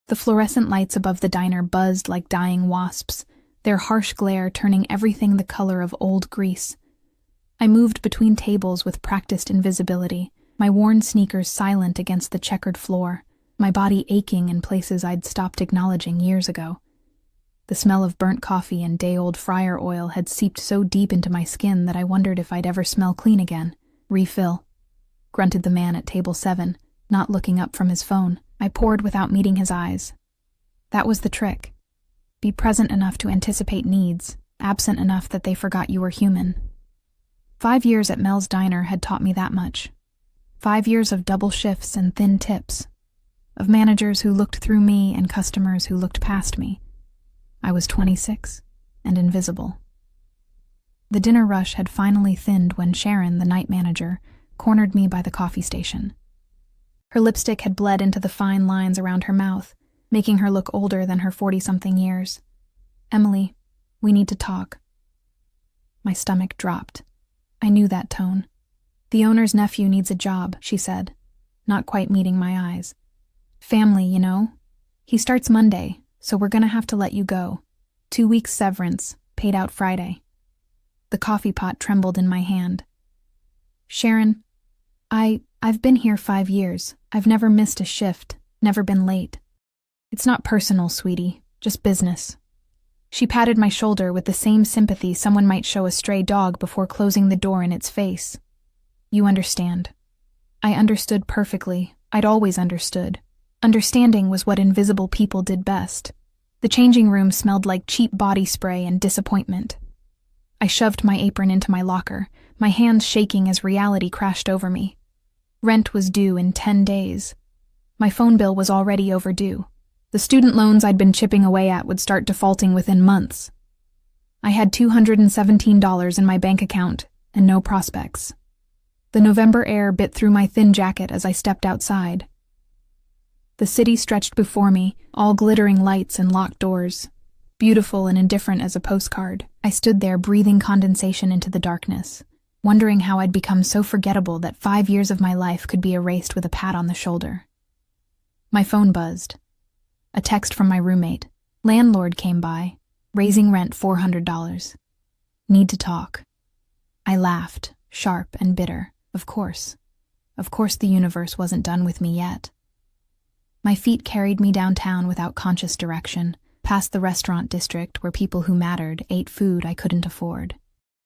The fluorescent lights above the diner buzzed like dying wasps, their harsh glare turning everything the color of old grease. I moved between tables with practiced invisibility, my worn sneakers silent against the checkered floor, my body aching in places I'd stopped acknowledging years ago. The smell of burnt coffee and day-old fryer oil had seeped so deep into my skin that I wondered if I'd ever smell clean again. "Refill," grunted the man at table 7, not looking up from his phone. I poured without meeting his eyes. That was the trick. Be present enough to anticipate needs, absent enough that they forgot you were human. 5 years at Mel's Diner had taught me that much. 5 years of double shifts and thin tips, of managers who looked through me and customers who looked past me. I was 26 and invisible. The dinner rush had finally thinned when Sharon, the night manager, cornered me by the coffee station. Her lipstick had bled into the fine lines around her mouth, making her look older than her 40-something years. "Emily, we need to talk." My stomach dropped. I knew that tone. "The owner's nephew needs a job," she said, not quite meeting my eyes. "Family, you know. He starts Monday, so we're gonna have to let you go. 2 weeks severance, paid out Friday." The coffee pot trembled in my hand. "Sharon, I've been here 5 years. I've never missed a shift, never been late. It's not personal, sweetie, just business." She patted my shoulder with the same sympathy someone might show a stray dog before closing the door in its face. "You understand." I understood perfectly. I'd always understood. Understanding was what invisible people did best. The changing room smelled like cheap body spray and disappointment. I shoved my apron into my locker, my hands shaking as reality crashed over me. Rent was due in 10 days. My phone bill was already overdue. The student loans I'd been chipping away at would start defaulting within months. I had $217 in my bank account and no prospects. The November air bit through my thin jacket as I stepped outside. The city stretched before me, all glittering lights and locked doors. Beautiful and indifferent as a postcard, I stood there breathing condensation into the darkness, wondering how I'd become so forgettable that 5 years of my life could be erased with a pat on the shoulder. My phone buzzed. A text from my roommate. "Landlord came by, raising rent $400. Need to talk." I laughed, sharp and bitter. Of course. Of course the universe wasn't done with me yet. My feet carried me downtown without conscious direction, past the restaurant district where people who mattered ate food I couldn't afford.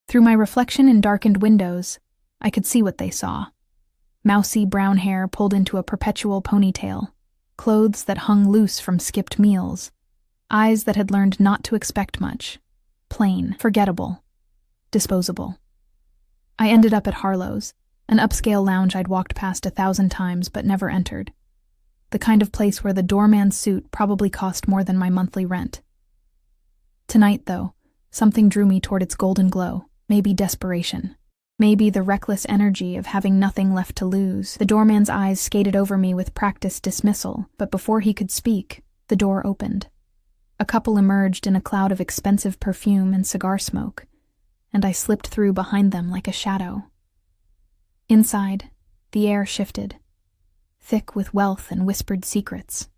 Through my reflection in darkened windows, I could see what they saw. Mousy brown hair pulled into a perpetual ponytail, clothes that hung loose from skipped meals, eyes that had learned not to expect much, plain, forgettable, disposable. I ended up at Harlow's, an upscale lounge I'd walked past 1,000 times but never entered. The kind of place where the doorman's suit probably cost more than my monthly rent. Tonight, though, something drew me toward its golden glow, maybe desperation. Maybe the reckless energy of having nothing left to lose. The doorman's eyes skated over me with practiced dismissal, but before he could speak, the door opened. A couple emerged in a cloud of expensive perfume and cigar smoke, and I slipped through behind them like a shadow. Inside, the air shifted, thick with wealth and whispered secrets.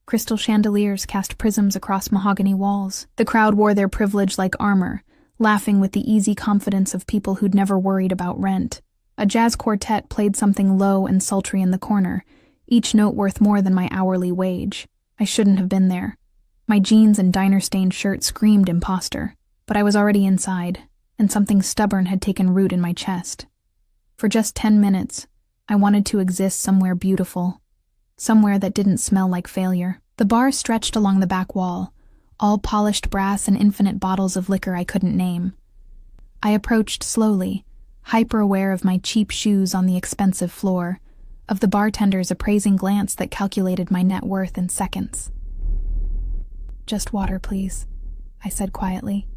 Crystal chandeliers cast prisms across mahogany walls. The crowd wore their privilege like armor, laughing with the easy confidence of people who'd never worried about rent. A jazz quartet played something low and sultry in the corner, each note worth more than my hourly wage. I shouldn't have been there. My jeans and diner-stained shirt screamed imposter, but I was already inside, and something stubborn had taken root in my chest. For just 10 minutes, I wanted to exist somewhere beautiful, somewhere that didn't smell like failure. The bar stretched along the back wall, all polished brass and infinite bottles of liquor I couldn't name. I approached slowly, hyper-aware of my cheap shoes on the expensive floor, of the bartender's appraising glance that calculated my net worth in seconds. "Just water, please," I said quietly.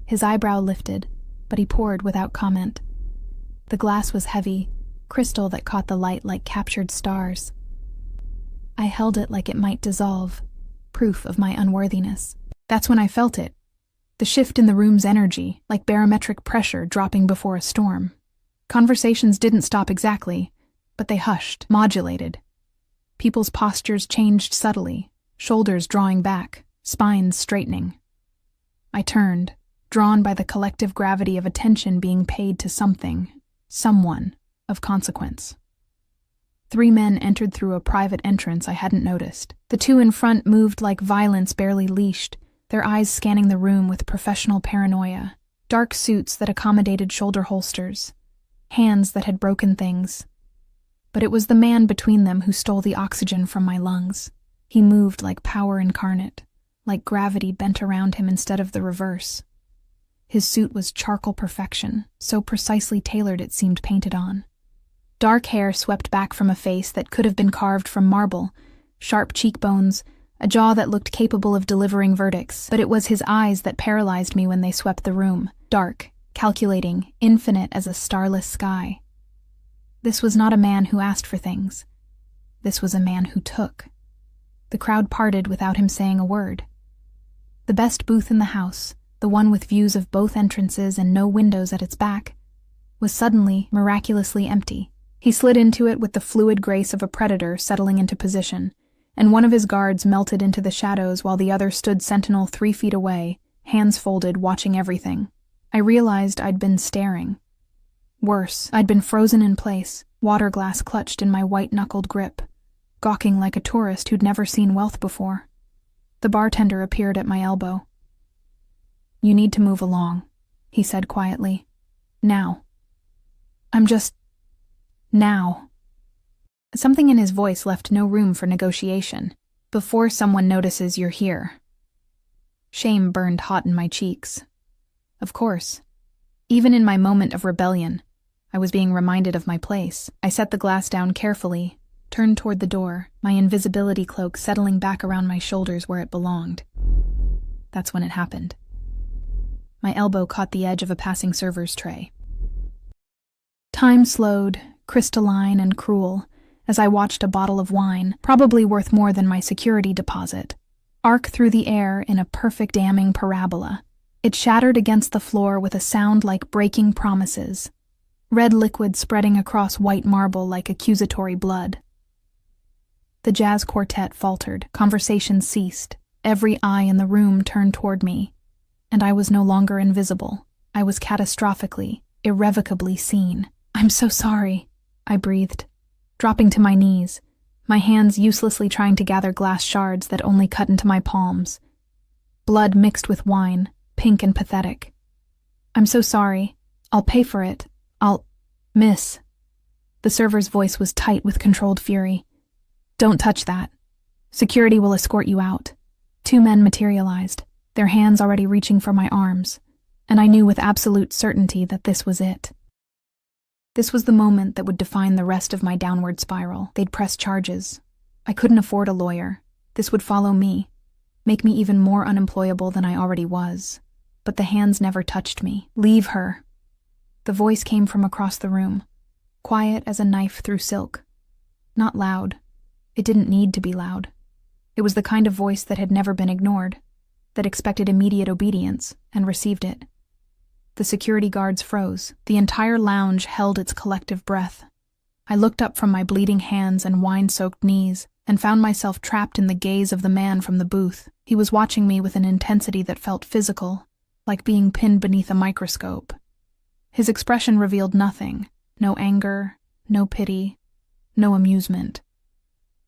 His eyebrow lifted, but he poured without comment. The glass was heavy, crystal that caught the light like captured stars. I held it like it might dissolve, proof of my unworthiness. That's when I felt it. The shift in the room's energy, like barometric pressure dropping before a storm. Conversations didn't stop exactly, but they hushed, modulated. People's postures changed subtly, shoulders drawing back, spines straightening. I turned, drawn by the collective gravity of attention being paid to something, someone, of consequence. 3 men entered through a private entrance I hadn't noticed. The 2 in front moved like violence barely leashed, their eyes scanning the room with professional paranoia. Dark suits that accommodated shoulder holsters, hands that had broken things. But it was the man between them who stole the oxygen from my lungs. He moved like power incarnate, like gravity bent around him instead of the reverse. His suit was charcoal perfection, so precisely tailored it seemed painted on. Dark hair swept back from a face that could have been carved from marble, sharp cheekbones, a jaw that looked capable of delivering verdicts, but it was his eyes that paralyzed me when they swept the room, dark, calculating, infinite as a starless sky. This was not a man who asked for things. This was a man who took. The crowd parted without him saying a word. The best booth in the house, the one with views of both entrances and no windows at its back, was suddenly, miraculously empty. He slid into it with the fluid grace of a predator settling into position, and one of his guards melted into the shadows while the other stood sentinel 3 feet away, hands folded, watching everything. I realized I'd been staring. Worse, I'd been frozen in place, water glass clutched in my white-knuckled grip, gawking like a tourist who'd never seen wealth before. The bartender appeared at my elbow. "You need to move along," he said quietly. "Now." Now. Something in his voice left no room for negotiation. "Before someone notices you're here." Shame burned hot in my cheeks. Of course. Even in my moment of rebellion, I was being reminded of my place. I set the glass down carefully, turned toward the door, my invisibility cloak settling back around my shoulders where it belonged. That's when it happened. My elbow caught the edge of a passing server's tray. Time slowed, crystalline and cruel, as I watched a bottle of wine, probably worth more than my security deposit, arc through the air in a perfect damning parabola. It shattered against the floor with a sound like breaking promises, red liquid spreading across white marble like accusatory blood. The jazz quartet faltered, conversation ceased, every eye in the room turned toward me, and I was no longer invisible. I was catastrophically, irrevocably seen. "I'm so sorry," I breathed, dropping to my knees, my hands uselessly trying to gather glass shards that only cut into my palms. Blood mixed with wine, pink and pathetic. "I'm so sorry. I'll pay for it. Miss." The server's voice was tight with controlled fury. "Don't touch that. Security will escort you out." 2 men materialized, their hands already reaching for my arms, and I knew with absolute certainty that this was it. This was the moment that would define the rest of my downward spiral. They'd press charges. I couldn't afford a lawyer. This would follow me, make me even more unemployable than I already was. But the hands never touched me. "Leave her." The voice came from across the room, quiet as a knife through silk. Not loud. It didn't need to be loud. It was the kind of voice that had never been ignored, that expected immediate obedience, and received it. The security guards froze. The entire lounge held its collective breath. I looked up from my bleeding hands and wine-soaked knees, and found myself trapped in the gaze of the man from the booth. He was watching me with an intensity that felt physical, like being pinned beneath a microscope. His expression revealed nothing. No anger, no pity, no amusement.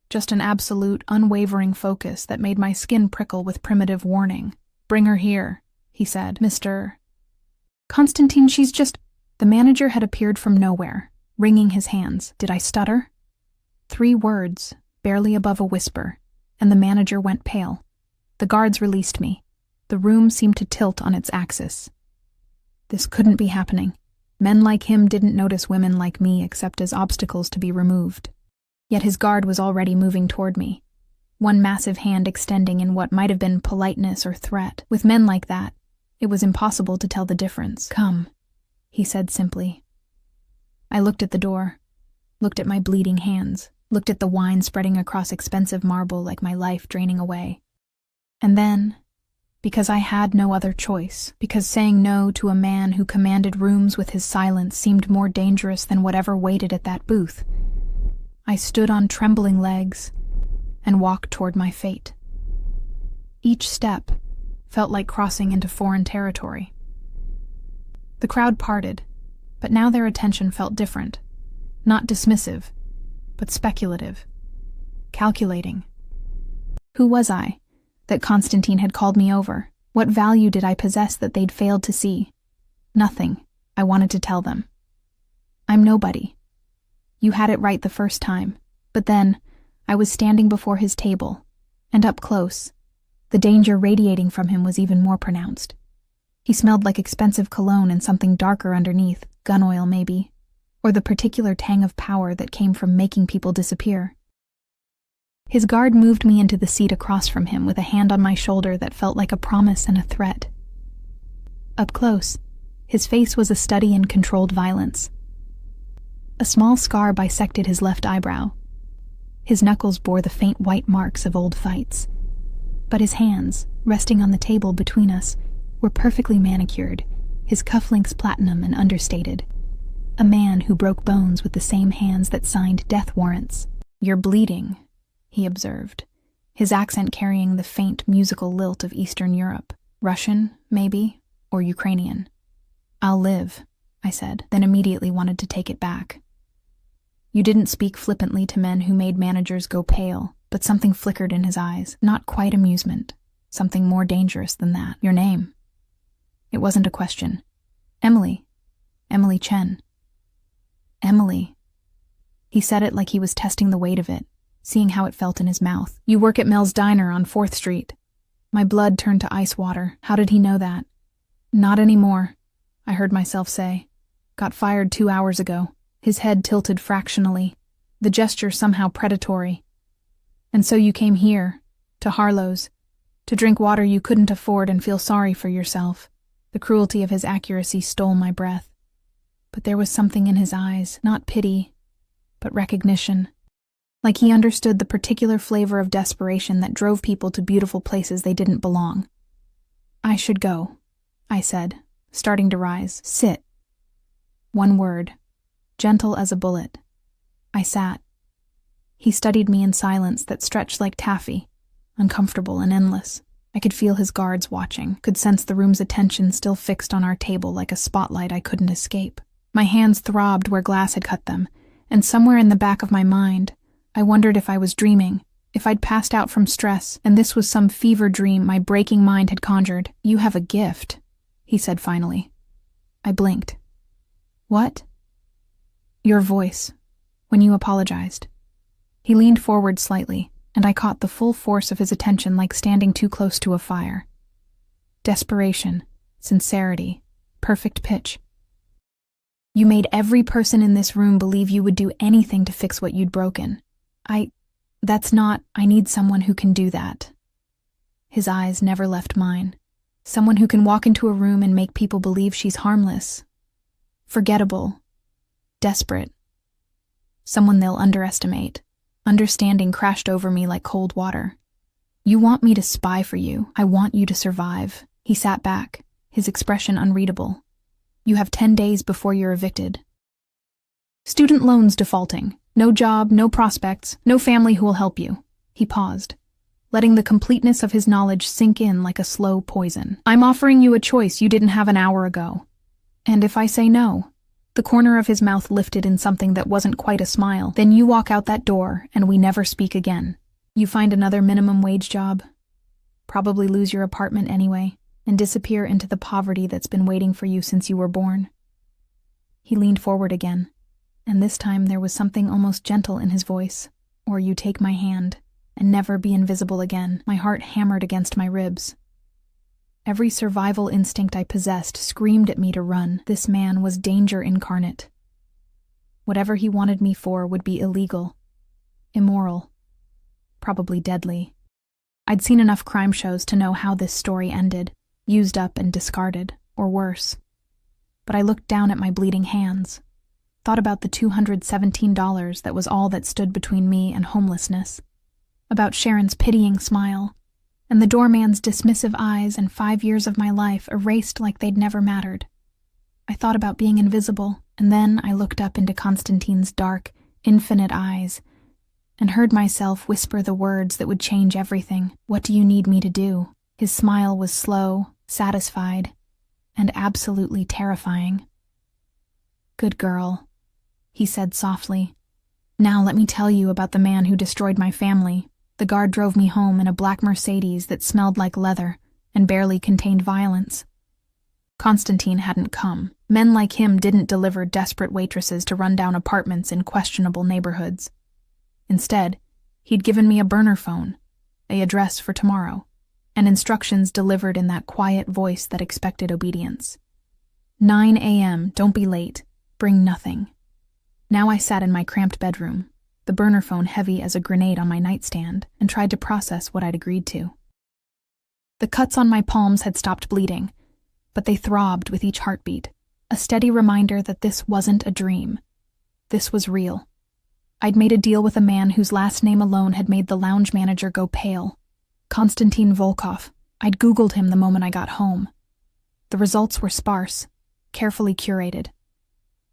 Just an absolute, unwavering focus that made my skin prickle with primitive warning. "Bring her here," he said. "Mr. Constantine, she's just—" The manager had appeared from nowhere, wringing his hands. Did I stutter? 3 words, barely above a whisper, and the manager went pale. The guards released me. The room seemed to tilt on its axis. This couldn't be happening. Men like him didn't notice women like me except as obstacles to be removed. Yet his guard was already moving toward me, one massive hand extending in what might have been politeness or threat. With men like that, it was impossible to tell the difference. "Come," he said simply. I looked at the door, looked at my bleeding hands, looked at the wine spreading across expensive marble like my life draining away. And then, because I had no other choice, because saying no to a man who commanded rooms with his silence seemed more dangerous than whatever waited at that booth, I stood on trembling legs, and walked toward my fate. Each step felt like crossing into foreign territory. The crowd parted, but now their attention felt different. Not dismissive, but speculative. Calculating. Who was I, that Constantine had called me over? What value did I possess that they'd failed to see? Nothing, I wanted to tell them. I'm nobody. You had it right the first time, but then I was standing before his table, and up close, the danger radiating from him was even more pronounced. He smelled like expensive cologne and something darker underneath, gun oil maybe, or the particular tang of power that came from making people disappear. His guard moved me into the seat across from him with a hand on my shoulder that felt like a promise and a threat. Up close, his face was a study in controlled violence. A small scar bisected his left eyebrow. His knuckles bore the faint white marks of old fights. But his hands, resting on the table between us, were perfectly manicured, his cufflinks platinum and understated. A man who broke bones with the same hands that signed death warrants. "You're bleeding," he observed, his accent carrying the faint musical lilt of Eastern Europe. "Russian, maybe, or Ukrainian." "I'll live," I said, then immediately wanted to take it back. You didn't speak flippantly to men who made managers go pale, but something flickered in his eyes, not quite amusement, something more dangerous than that. "Your name?" It wasn't a question. "Emily. Emily Chen." "Emily." He said it like he was testing the weight of it, seeing how it felt in his mouth. "You work at Mel's Diner on 4th Street. My blood turned to ice water. How did he know that? "Not anymore," I heard myself say. "Got fired 2 hours ago." His head tilted fractionally, the gesture somehow predatory. "And so you came here, to Harlow's, to drink water you couldn't afford and feel sorry for yourself." The cruelty of his accuracy stole my breath. But there was something in his eyes, not pity, but recognition. Like he understood the particular flavor of desperation that drove people to beautiful places they didn't belong. "I should go," I said, starting to rise. "Sit." One word, gentle as a bullet. I sat. He studied me in silence that stretched like taffy, uncomfortable and endless. I could feel his guards watching, could sense the room's attention still fixed on our table like a spotlight I couldn't escape. My hands throbbed where glass had cut them, and somewhere in the back of my mind, I wondered if I was dreaming, if I'd passed out from stress, and this was some fever dream my breaking mind had conjured. "You have a gift," he said finally. I blinked. "What?" "Your voice, when you apologized." He leaned forward slightly, and I caught the full force of his attention like standing too close to a fire. Desperation, sincerity, perfect pitch. "You made every person in this room believe you would do anything to fix what you'd broken. I need someone who can do that." His eyes never left mine. Someone who can walk into a room and make people believe she's harmless, forgettable, desperate. Someone they'll underestimate. Understanding crashed over me like cold water. "You want me to spy for you. I want you to survive." He sat back, his expression unreadable. "You have 10 days before you're evicted. Student loans defaulting. No job, no prospects, no family who will help you." He paused, letting the completeness of his knowledge sink in like a slow poison. "I'm offering you a choice you didn't have an hour ago. And if I say no," the corner of his mouth lifted in something that wasn't quite a smile, "then you walk out that door and we never speak again. You find another minimum wage job, probably lose your apartment anyway, and disappear into the poverty that's been waiting for you since you were born." He leaned forward again, and this time there was something almost gentle in his voice. "Or you take my hand and never be invisible again." My heart hammered against my ribs. Every survival instinct I possessed screamed at me to run. This man was danger incarnate. Whatever he wanted me for would be illegal, immoral, probably deadly. I'd seen enough crime shows to know how this story ended, used up and discarded, or worse. But I looked down at my bleeding hands, thought about the $217 that was all that stood between me and homelessness, about Sharon's pitying smile, and the doorman's dismissive eyes, and 5 years of my life erased like they'd never mattered. I thought about being invisible, and then I looked up into Constantine's dark, infinite eyes, and heard myself whisper the words that would change everything. What do you need me to do? His smile was slow, satisfied, and absolutely terrifying. Good girl, he said softly. Now let me tell you about the man who destroyed my family. The guard drove me home in a black Mercedes that smelled like leather and barely contained violence. Constantine hadn't come. Men like him didn't deliver desperate waitresses to run-down apartments in questionable neighborhoods. Instead, he'd given me a burner phone, an address for tomorrow, and instructions delivered in that quiet voice that expected obedience. 9 a.m., don't be late, bring nothing. Now I sat in my cramped bedroom, the burner phone heavy as a grenade on my nightstand, and tried to process what I'd agreed to. The cuts on my palms had stopped bleeding, but they throbbed with each heartbeat, a steady reminder that this wasn't a dream. This was real. I'd made a deal with a man whose last name alone had made the lounge manager go pale. Konstantin Volkov. I'd Googled him the moment I got home. The results were sparse, carefully curated.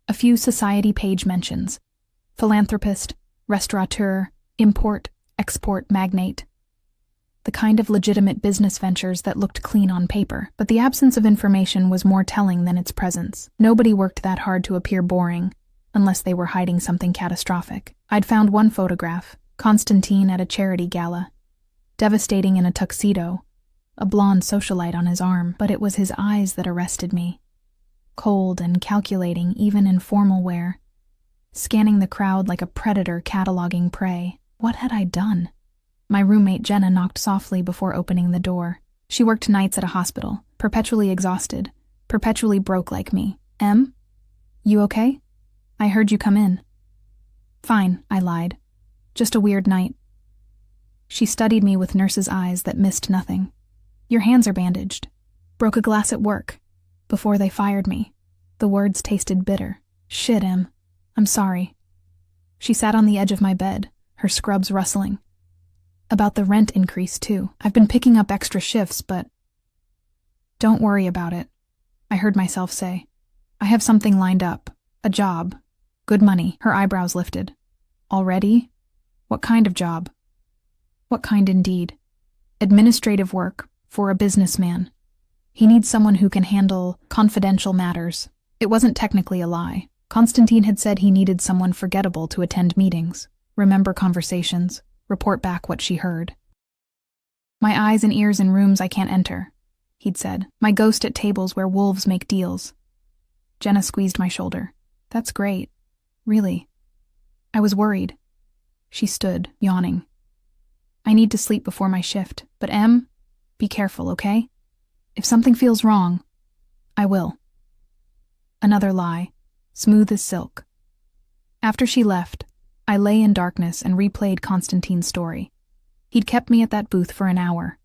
A few society page mentions. Philanthropist, restaurateur, import-export magnate. The kind of legitimate business ventures that looked clean on paper, but the absence of information was more telling than its presence. Nobody worked that hard to appear boring, unless they were hiding something catastrophic. I'd found one photograph, Constantine at a charity gala, devastating in a tuxedo, a blonde socialite on his arm, but it was his eyes that arrested me. Cold and calculating even in formal wear, scanning the crowd like a predator cataloging prey. What had I done? My roommate Jenna knocked softly before opening the door. She worked nights at a hospital, perpetually exhausted, perpetually broke like me. Em? You okay? I heard you come in. Fine, I lied. Just a weird night. She studied me with nurse's eyes that missed nothing. Your hands are bandaged. Broke a glass at work. Before they fired me. The words tasted bitter. Shit, Em. I'm sorry. She sat on the edge of my bed, her scrubs rustling. About the rent increase, too. I've been picking up extra shifts, but... Don't worry about it, I heard myself say. I have something lined up. A job. Good money. Her eyebrows lifted. Already? What kind of job? What kind indeed? Administrative work, for a businessman. He needs someone who can handle confidential matters. It wasn't technically a lie. Constantine had said he needed someone forgettable to attend meetings, remember conversations, report back what she heard. My eyes and ears in rooms I can't enter, he'd said. My ghost at tables where wolves make deals. Jenna squeezed my shoulder. That's great. Really. I was worried. She stood, yawning. I need to sleep before my shift, but Em, be careful, okay? If something feels wrong, I will. Another lie, smooth as silk. After she left, I lay in darkness and replayed Constantine's story. He'd kept me at that booth for an hour,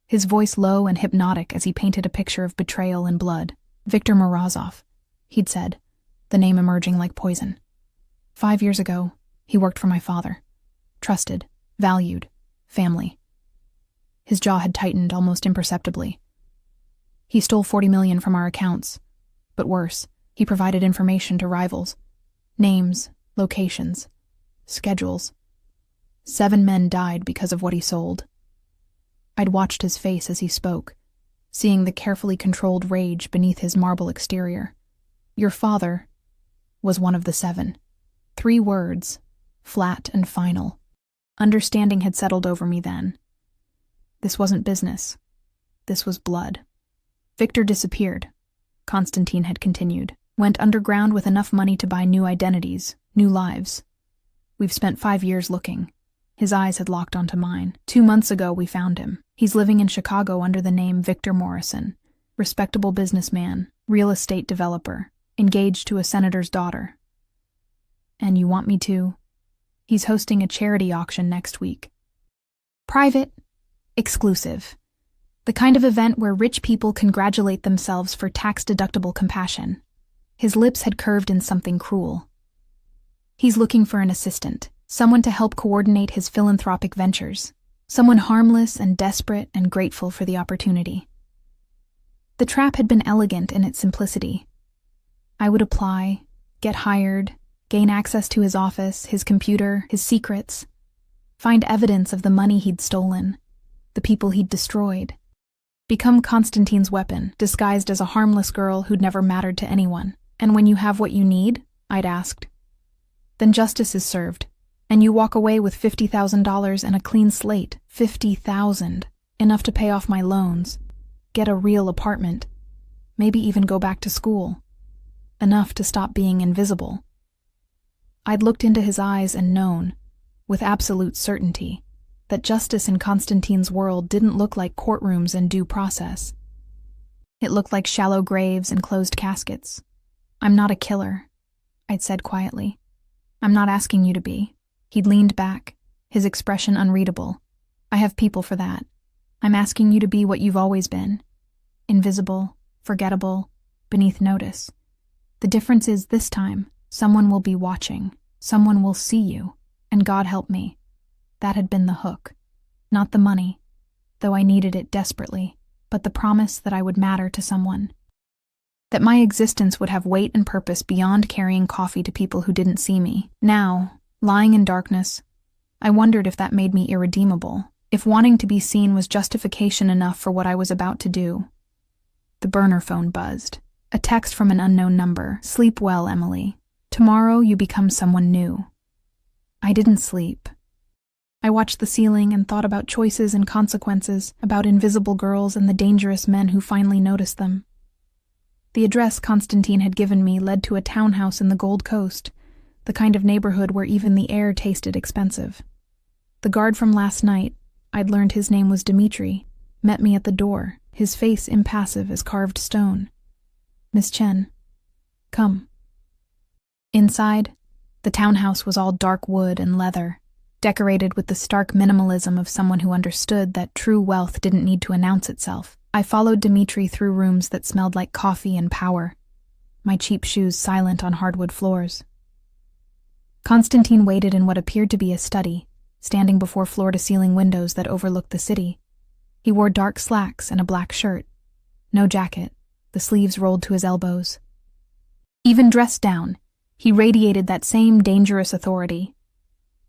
his voice low and hypnotic as he painted a picture of betrayal and blood. Viktor Morozov, he'd said, the name emerging like poison. 5 years ago, he worked for my father. Trusted, valued, family. His jaw had tightened almost imperceptibly. He stole $40 million from our accounts. But worse, he provided information to rivals. Names, locations, schedules. 7 men died because of what he sold. I'd watched his face as he spoke, seeing the carefully controlled rage beneath his marble exterior. Your father was one of the 7. 3 words, flat and final. Understanding had settled over me then. This wasn't business. This was blood. Victor disappeared, Constantine had continued. Went underground with enough money to buy new identities, new lives. We've spent 5 years looking. His eyes had locked onto mine. 2 months ago we found him. He's living in Chicago under the name Victor Morrison. Respectable businessman, real estate developer, engaged to a senator's daughter. And you want me to? He's hosting a charity auction next week. Private, exclusive. The kind of event where rich people congratulate themselves for tax-deductible compassion. His lips had curved in something cruel. He's looking for an assistant, someone to help coordinate his philanthropic ventures, someone harmless and desperate and grateful for the opportunity. The trap had been elegant in its simplicity. I would apply, get hired, gain access to his office, his computer, his secrets. Find evidence of the money he'd stolen, the people he'd destroyed. Become Constantine's weapon, disguised as a harmless girl who'd never mattered to anyone. And when you have what you need, I'd asked, then justice is served, and you walk away with $50,000 and a clean slate. $50,000. Enough to pay off my loans, get a real apartment, maybe even go back to school. Enough to stop being invisible. I'd looked into his eyes and known, with absolute certainty, that justice in Constantine's world didn't look like courtrooms and due process. It looked like shallow graves and closed caskets. I'm not a killer, I'd said quietly. I'm not asking you to be. He'd leaned back, his expression unreadable. I have people for that. I'm asking you to be what you've always been. Invisible, forgettable, beneath notice. The difference is this time, someone will be watching. Someone will see you. And God help me. That had been the hook. Not the money, though I needed it desperately, but the promise that I would matter to someone. That my existence would have weight and purpose beyond carrying coffee to people who didn't see me. Now, lying in darkness, I wondered if that made me irredeemable, if wanting to be seen was justification enough for what I was about to do. The burner phone buzzed. A text from an unknown number. Sleep well, Emily. Tomorrow you become someone new. I didn't sleep. I watched the ceiling and thought about choices and consequences, about invisible girls and the dangerous men who finally noticed them. The address Constantine had given me led to a townhouse in the Gold Coast, the kind of neighborhood where even the air tasted expensive. The guard from last night, I'd learned his name was Dimitri, met me at the door, his face impassive as carved stone. Miss Chen, come. Inside, the townhouse was all dark wood and leather, decorated with the stark minimalism of someone who understood that true wealth didn't need to announce itself. I followed Dimitri through rooms that smelled like coffee and power, my cheap shoes silent on hardwood floors. Constantine waited in what appeared to be a study, standing before floor-to-ceiling windows that overlooked the city. He wore dark slacks and a black shirt, no jacket, the sleeves rolled to his elbows. Even dressed down, he radiated that same dangerous authority.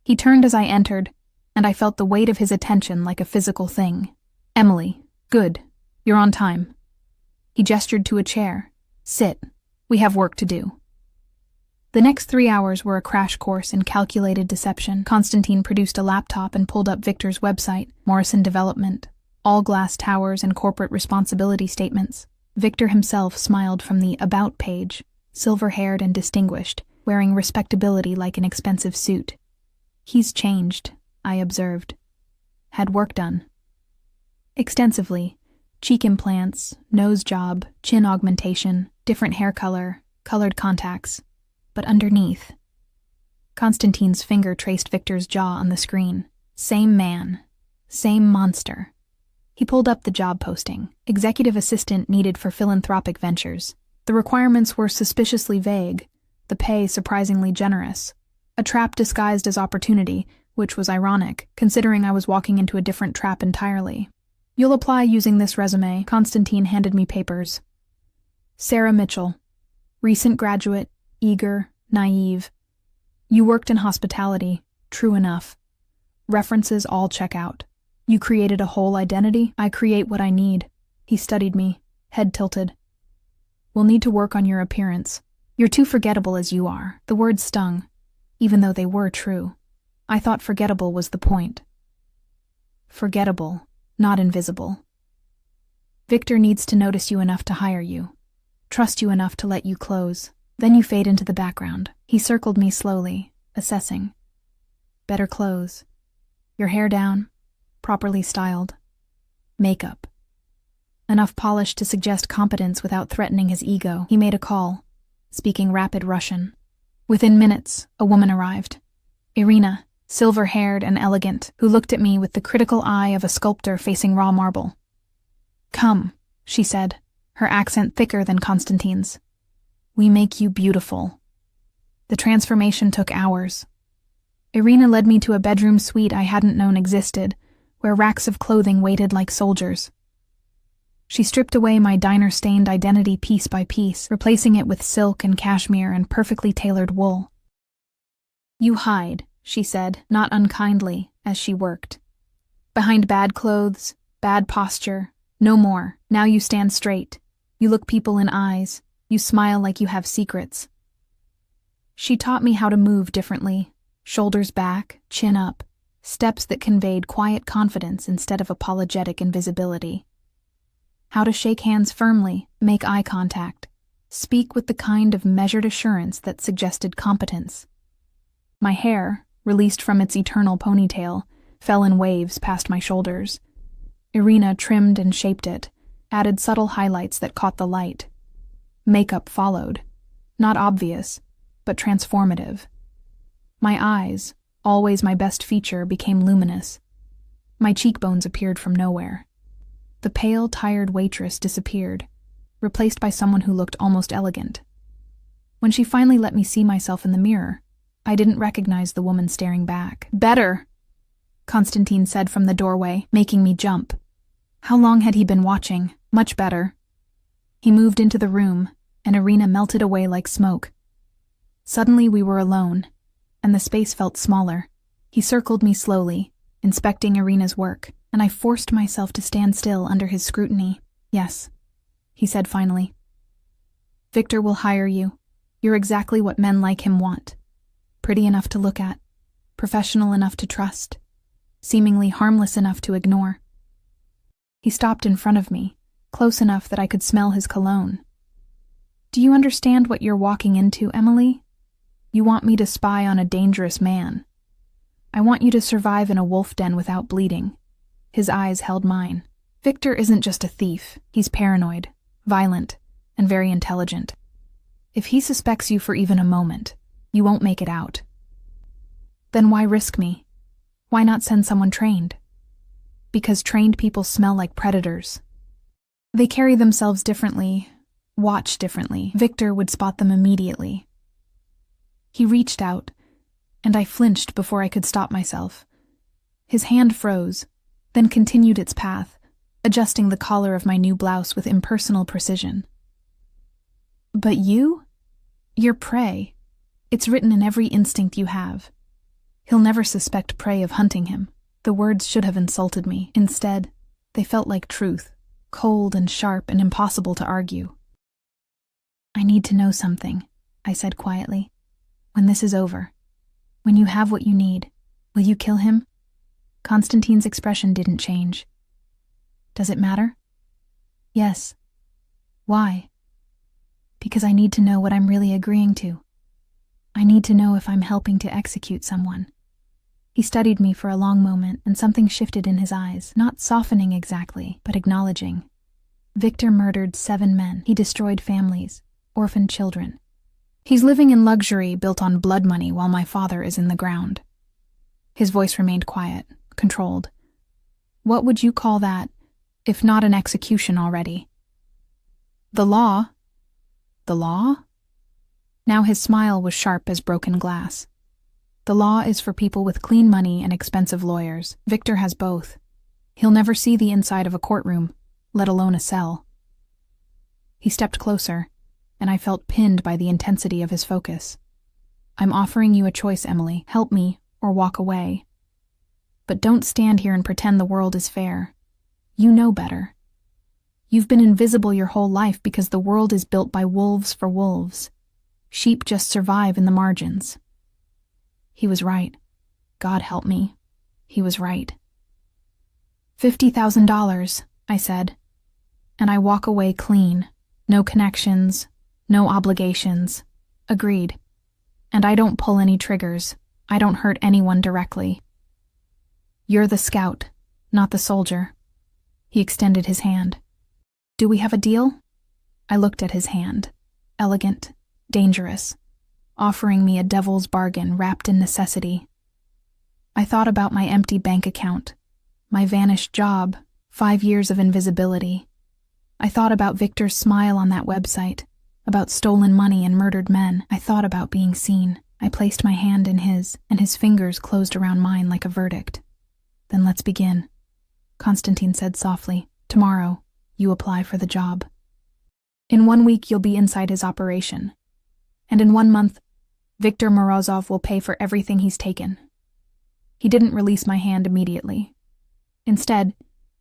He turned as I entered, and I felt the weight of his attention like a physical thing. Emily, good. You're on time. He gestured to a chair. Sit. We have work to do. The next 3 hours were a crash course in calculated deception. Constantine produced a laptop and pulled up Victor's website, Morrison Development, all glass towers and corporate responsibility statements. Victor himself smiled from the About page, silver-haired and distinguished, wearing respectability like an expensive suit. He's changed, I observed. Had work done. Extensively. Cheek implants, nose job, chin augmentation, different hair color, colored contacts. But underneath, Constantine's finger traced Victor's jaw on the screen. Same man. Same monster. He pulled up the job posting. Executive assistant needed for philanthropic ventures. The requirements were suspiciously vague, the pay surprisingly generous. A trap disguised as opportunity, which was ironic, considering I was walking into a different trap entirely. You'll apply using this resume. Constantine handed me papers. Sarah Mitchell. Recent graduate, eager, naive. You worked in hospitality. True enough. References all check out. You created a whole identity. I create what I need. He studied me, head tilted. We'll need to work on your appearance. You're too forgettable as you are. The words stung, even though they were true. I thought forgettable was the point. Forgettable. Not invisible. Victor needs to notice you enough to hire you, trust you enough to let you close. Then you fade into the background. He circled me slowly, assessing. Better clothes. Your hair down, properly styled. Makeup. Enough polish to suggest competence without threatening his ego. He made a call, speaking rapid Russian. Within minutes, a woman arrived. Irina, silver-haired and elegant, who looked at me with the critical eye of a sculptor facing raw marble. Come, she said, her accent thicker than Constantine's. We make you beautiful. The transformation took hours. Irina led me to a bedroom suite I hadn't known existed, where racks of clothing waited like soldiers. She stripped away my diner-stained identity piece by piece, replacing it with silk and cashmere and perfectly tailored wool. You hide, she said, not unkindly, as she worked. Behind bad clothes, bad posture, no more. Now you stand straight. You look people in eyes. You smile like you have secrets. She taught me how to move differently, shoulders back, chin up, steps that conveyed quiet confidence instead of apologetic invisibility. How to shake hands firmly, make eye contact, speak with the kind of measured assurance that suggested competence. My hair, released from its eternal ponytail, fell in waves past my shoulders. Irina trimmed and shaped it, added subtle highlights that caught the light. Makeup followed, not obvious, but transformative. My eyes, always my best feature, became luminous. My cheekbones appeared from nowhere. The pale, tired waitress disappeared, replaced by someone who looked almost elegant. When she finally let me see myself in the mirror, I didn't recognize the woman staring back. "Better," Constantine said from the doorway, making me jump. How long had he been watching? Much better. He moved into the room, and Irina melted away like smoke. Suddenly we were alone, and the space felt smaller. He circled me slowly, inspecting Irina's work, and I forced myself to stand still under his scrutiny. "Yes," he said finally. "Victor will hire you. You're exactly what men like him want. Pretty enough to look at, professional enough to trust, seemingly harmless enough to ignore." He stopped in front of me, close enough that I could smell his cologne. "Do you understand what you're walking into, Emily? You want me to spy on a dangerous man. I want you to survive in a wolf den without bleeding." His eyes held mine. "Victor isn't just a thief. He's paranoid, violent, and very intelligent. If he suspects you for even a moment, you won't make it out. Then why risk me? Why not send someone trained? Because trained people smell like predators. They carry themselves differently, watch differently. Victor would spot them immediately." He reached out, and I flinched before I could stop myself. His hand froze, then continued its path, adjusting the collar of my new blouse with impersonal precision. "But you? You're prey. It's written in every instinct you have. He'll never suspect prey of hunting him." The words should have insulted me. Instead, they felt like truth, cold and sharp and impossible to argue. "I need to know something," I said quietly. "When this is over, when you have what you need, will you kill him?" Constantine's expression didn't change. "Does it matter?" "Yes." "Why?" "Because I need to know what I'm really agreeing to. I need to know if I'm helping to execute someone." He studied me for a long moment, and something shifted in his eyes, not softening exactly, but acknowledging. "Victor murdered 7 men. He destroyed families, orphaned children. He's living in luxury built on blood money while my father is in the ground." His voice remained quiet, controlled. "What would you call that, if not an execution already?" "The law." "The law?" Now his smile was sharp as broken glass. "The law is for people with clean money and expensive lawyers. Victor has both. He'll never see the inside of a courtroom, let alone a cell." He stepped closer, and I felt pinned by the intensity of his focus. "I'm offering you a choice, Emily. Help me, or walk away. But don't stand here and pretend the world is fair. You know better. You've been invisible your whole life because the world is built by wolves for wolves. Sheep just survive in the margins." He was right. God help me. He was right. $50,000, I said. "And I walk away clean. No connections, no obligations." "Agreed. And I don't pull any triggers. I don't hurt anyone directly." "You're the scout, not the soldier." He extended his hand. "Do we have a deal?" I looked at his hand. Elegant, dangerous, offering me a devil's bargain wrapped in necessity. I thought about my empty bank account, my vanished job, 5 years of invisibility. I thought about Victor's smile on that website, about stolen money and murdered men. I thought about being seen. I placed my hand in his, and his fingers closed around mine like a verdict. "Then let's begin," Constantine said softly. "Tomorrow, you apply for the job. In 1 week, you'll be inside his operation. And in 1 month, Victor Morozov will pay for everything he's taken." He didn't release my hand immediately. Instead,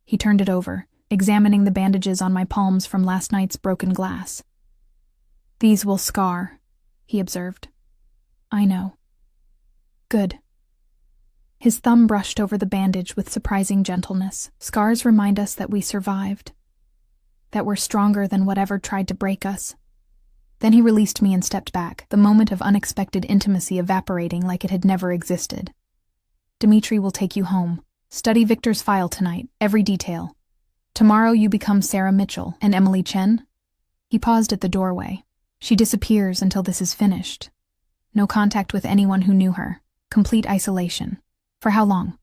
he turned it over, examining the bandages on my palms from last night's broken glass. "These will scar," he observed. "I know." "Good." His thumb brushed over the bandage with surprising gentleness. "Scars remind us that we survived, that we're stronger than whatever tried to break us." Then he released me and stepped back, the moment of unexpected intimacy evaporating like it had never existed. "Dimitri will take you home. Study Victor's file tonight, every detail. Tomorrow you become Sarah Mitchell and Emily Chen." He paused at the doorway. "She disappears until this is finished. No contact with anyone who knew her. Complete isolation. For how long?"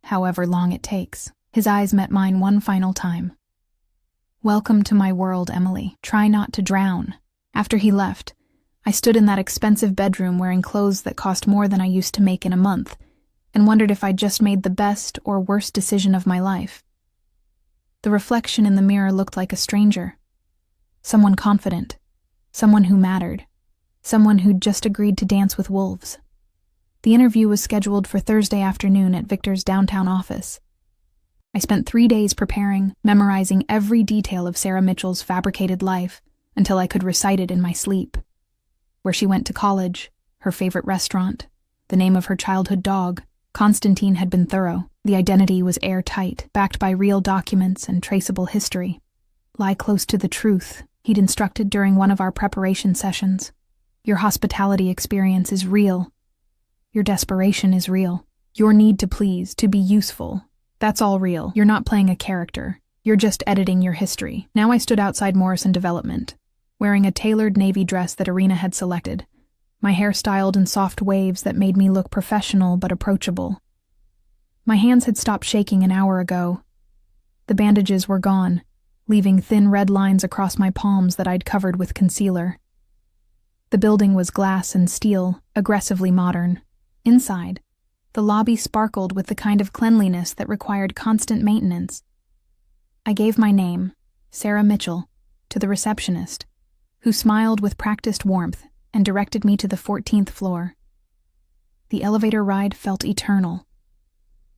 "However long it takes." His eyes met mine one final time. "Welcome to my world, Emily. Try not to drown." After he left, I stood in that expensive bedroom wearing clothes that cost more than I used to make in a month, and wondered if I'd just made the best or worst decision of my life. The reflection in the mirror looked like a stranger. Someone confident. Someone who mattered. Someone who'd just agreed to dance with wolves. The interview was scheduled for Thursday afternoon at Victor's downtown office. I spent 3 days preparing, memorizing every detail of Sarah Mitchell's fabricated life until I could recite it in my sleep. Where she went to college, her favorite restaurant, the name of her childhood dog. Constantine had been thorough. The identity was airtight, backed by real documents and traceable history. "Lie close to the truth," he'd instructed during one of our preparation sessions. "Your hospitality experience is real. Your desperation is real. Your need to please, to be useful. That's all real. You're not playing a character. You're just editing your history." Now I stood outside Morrison Development, wearing a tailored navy dress that Irina had selected, my hair styled in soft waves that made me look professional but approachable. My hands had stopped shaking an hour ago. The bandages were gone, leaving thin red lines across my palms that I'd covered with concealer. The building was glass and steel, aggressively modern. Inside, the lobby sparkled with the kind of cleanliness that required constant maintenance. I gave my name, Sarah Mitchell, to the receptionist, who smiled with practiced warmth and directed me to the 14th floor. The elevator ride felt eternal.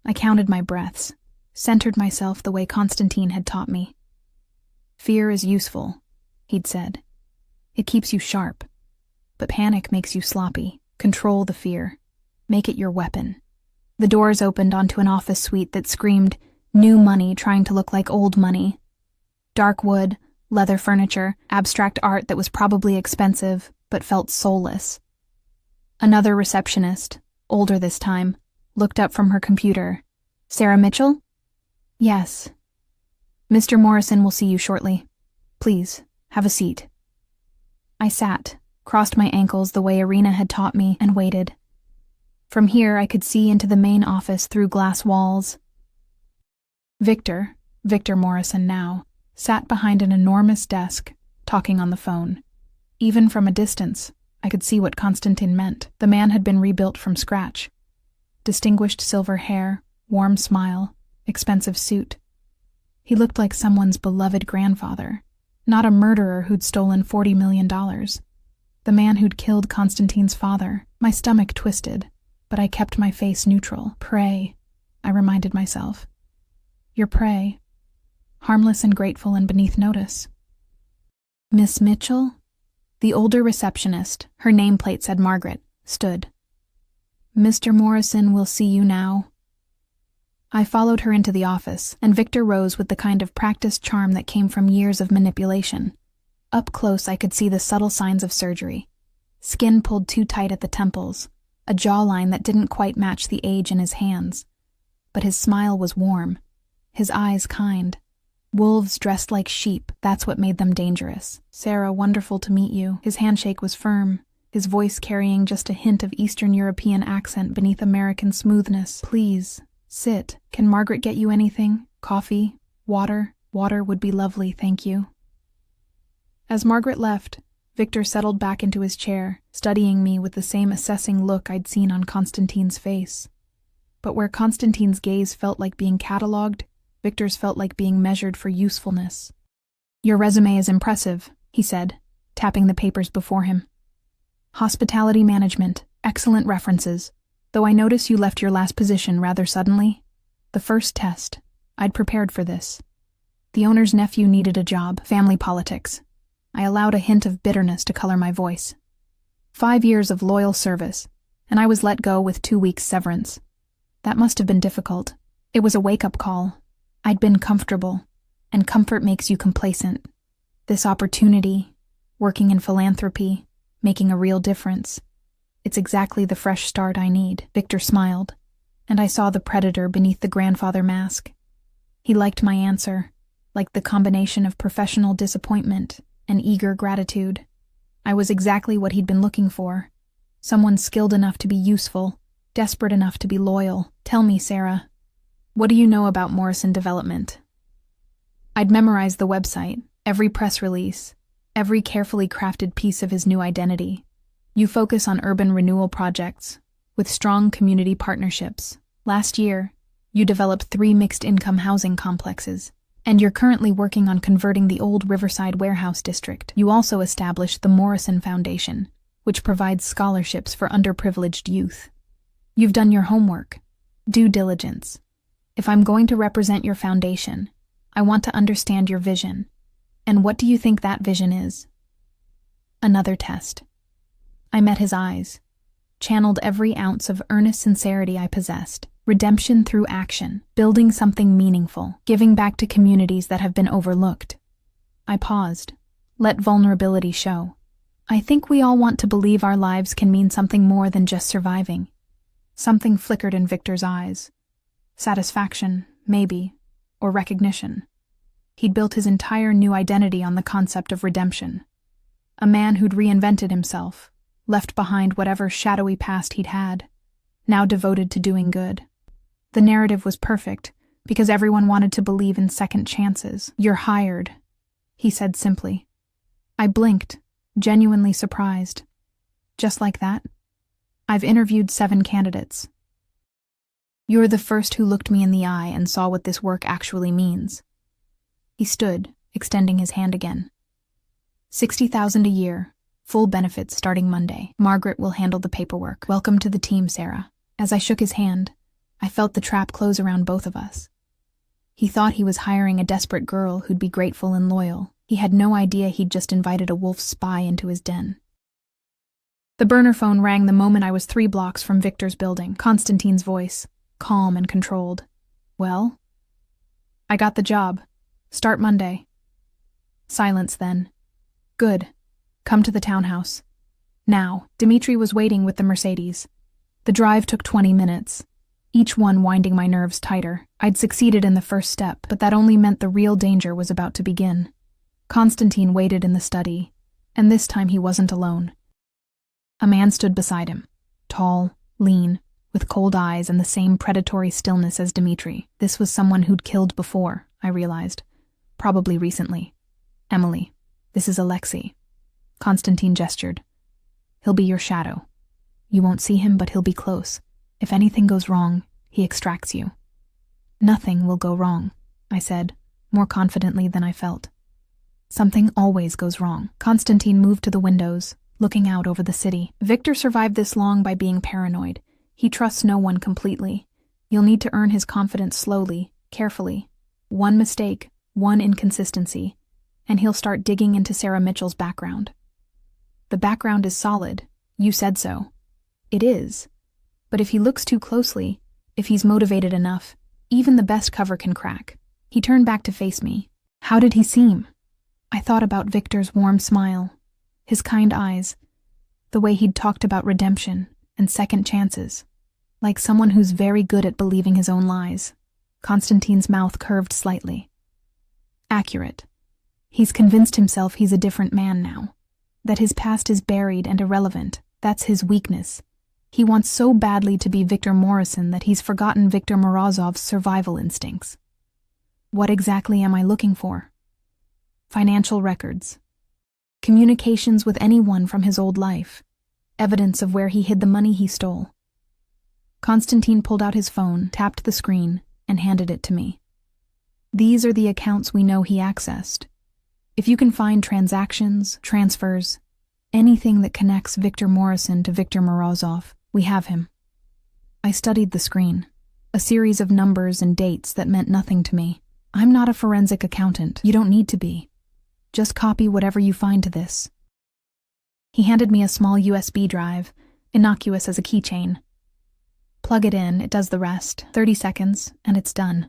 I counted my breaths, centered myself the way Constantine had taught me. "Fear is useful," he'd said. "It keeps you sharp. But panic makes you sloppy. Control the fear. Make it your weapon." The doors opened onto an office suite that screamed new money trying to look like old money. Dark wood, leather furniture, abstract art that was probably expensive but felt soulless. Another receptionist, older this time, looked up from her computer. "Sarah Mitchell?" "Yes." "Mr. Morrison will see you shortly. Please, have a seat." I sat, crossed my ankles the way Irina had taught me, and waited. From here I could see into the main office through glass walls. Victor Morrison now, sat behind an enormous desk, talking on the phone. Even from a distance, I could see what Constantine meant. The man had been rebuilt from scratch. Distinguished silver hair, warm smile, expensive suit. He looked like someone's beloved grandfather, not a murderer who'd stolen $40 million. The man who'd killed Constantine's father. My stomach twisted, but I kept my face neutral. "Prey," I reminded myself. "Your prey. Harmless and grateful and beneath notice." "Miss Mitchell?" The older receptionist, her nameplate said Margaret, stood. "Mr. Morrison will see you now." I followed her into the office, and Victor rose with the kind of practiced charm that came from years of manipulation. Up close I could see the subtle signs of surgery. Skin pulled too tight at the temples, a jawline that didn't quite match the age in his hands. But his smile was warm, his eyes kind. Wolves dressed like sheep, that's what made them dangerous. "Sarah, wonderful to meet you." His handshake was firm, his voice carrying just a hint of Eastern European accent beneath American smoothness. "Please, sit. Can Margaret get you anything? Coffee? Water? Water would be lovely, thank you." As Margaret left, Victor settled back into his chair, studying me with the same assessing look I'd seen on Constantine's face. But where Constantine's gaze felt like being catalogued, Victor's felt like being measured for usefulness. "Your resume is impressive," he said, tapping the papers before him. "Hospitality management, excellent references. Though I notice you left your last position rather suddenly. The first test. I'd prepared for this. The owner's nephew needed a job, family politics. I allowed a hint of bitterness to color my voice. 5 years of loyal service, and I was let go with 2 weeks severance. That must have been difficult. It was a wake-up call. I'd been comfortable, and comfort makes you complacent. This opportunity, working in philanthropy, making a real difference. It's exactly the fresh start I need. Victor smiled, and I saw the predator beneath the grandfather mask. He liked my answer, liked the combination of professional disappointment and eager gratitude. I was exactly what he'd been looking for. Someone skilled enough to be useful, desperate enough to be loyal. Tell me, Sarah, what do you know about Morrison Development? I'd memorized the website, every press release, every carefully crafted piece of his new identity. You focus on urban renewal projects, with strong community partnerships. Last year, you developed 3 mixed-income housing complexes, and you're currently working on converting the old Riverside Warehouse District. You also established the Morrison Foundation, which provides scholarships for underprivileged youth. You've done your homework, due diligence. If I'm going to represent your foundation, I want to understand your vision. And what do you think that vision is? Another test. I met his eyes, channeled every ounce of earnest sincerity I possessed. Redemption through action, building something meaningful, giving back to communities that have been overlooked. I paused, let vulnerability show. I think we all want to believe our lives can mean something more than just surviving. Something flickered in Victor's eyes. Satisfaction, maybe, or recognition. He'd built his entire new identity on the concept of redemption. A man who'd reinvented himself, left behind whatever shadowy past he'd had, now devoted to doing good. The narrative was perfect, because everyone wanted to believe in second chances. You're hired, he said simply. I blinked, genuinely surprised. Just like that? I've interviewed 7 candidates. You're the first who looked me in the eye and saw what this work actually means. He stood, extending his hand again. $60,000 a year, full benefits starting Monday. Margaret will handle the paperwork. Welcome to the team, Sarah. As I shook his hand, I felt the trap close around both of us. He thought he was hiring a desperate girl who'd be grateful and loyal. He had no idea he'd just invited a wolf spy into his den. The burner phone rang the moment I was 3 blocks from Victor's building. Constantine's voice, calm and controlled. Well? I got the job. Start Monday. Silence then. Good. Come to the townhouse. Now. Dimitri was waiting with the Mercedes. The drive took 20 minutes, each one winding my nerves tighter. I'd succeeded in the first step, but that only meant the real danger was about to begin. Constantine waited in the study, and this time he wasn't alone. A man stood beside him, tall, lean, with cold eyes and the same predatory stillness as Dimitri. This was someone who'd killed before, I realized. Probably recently. Emily, this is Alexei. Constantine gestured. He'll be your shadow. You won't see him, but he'll be close. If anything goes wrong, he extracts you. Nothing will go wrong, I said, more confidently than I felt. Something always goes wrong. Constantine moved to the windows, looking out over the city. Victor survived this long by being paranoid. He trusts no one completely. You'll need to earn his confidence slowly, carefully. One mistake, one inconsistency, and he'll start digging into Sarah Mitchell's background. The background is solid. You said so. It is. But if he looks too closely, if he's motivated enough, even the best cover can crack. He turned back to face me. How did he seem? I thought about Victor's warm smile, his kind eyes, the way he'd talked about redemption and second chances, like someone who's very good at believing his own lies. Constantine's mouth curved slightly. Accurate. He's convinced himself he's a different man now, that his past is buried and irrelevant. That's his weakness. He wants so badly to be Victor Morrison that he's forgotten Victor Morozov's survival instincts. What exactly am I looking for? Financial records. Communications with anyone from his old life. Evidence of where he hid the money he stole. Constantine pulled out his phone, tapped the screen, and handed it to me. These are the accounts we know he accessed. If you can find transactions, transfers, anything that connects Victor Morrison to Victor Morozov, we have him. I studied the screen. A series of numbers and dates that meant nothing to me. I'm not a forensic accountant. You don't need to be. Just copy whatever you find to this. He handed me a small USB drive, innocuous as a keychain. Plug it in, it does the rest. 30 seconds, and it's done.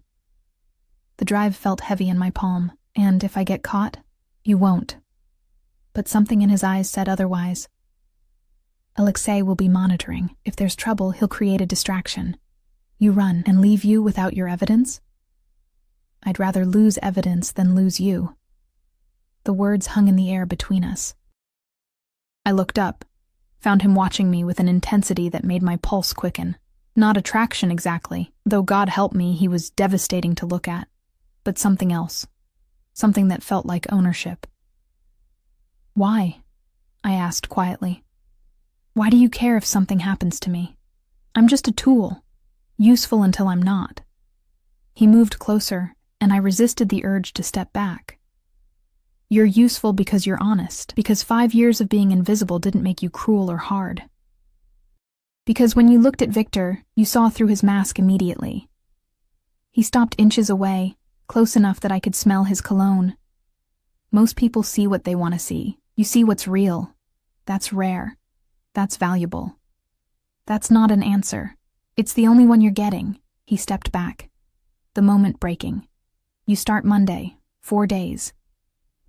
The drive felt heavy in my palm, and if I get caught, you won't. But something in his eyes said otherwise. Alexei will be monitoring. If there's trouble, he'll create a distraction. You run and leave you without your evidence? I'd rather lose evidence than lose you. The words hung in the air between us. I looked up, found him watching me with an intensity that made my pulse quicken. Not attraction exactly, though God help me, he was devastating to look at, but something else. Something that felt like ownership. Why? I asked quietly. Why do you care if something happens to me? I'm just a tool, useful until I'm not. He moved closer, and I resisted the urge to step back. You're useful because you're honest, because 5 years of being invisible didn't make you cruel or hard. Because when you looked at Victor, you saw through his mask immediately. He stopped inches away, close enough that I could smell his cologne. Most people see what they want to see. You see what's real. That's rare. That's valuable. That's not an answer. It's the only one you're getting. He stepped back. The moment breaking. You start Monday, 4 days.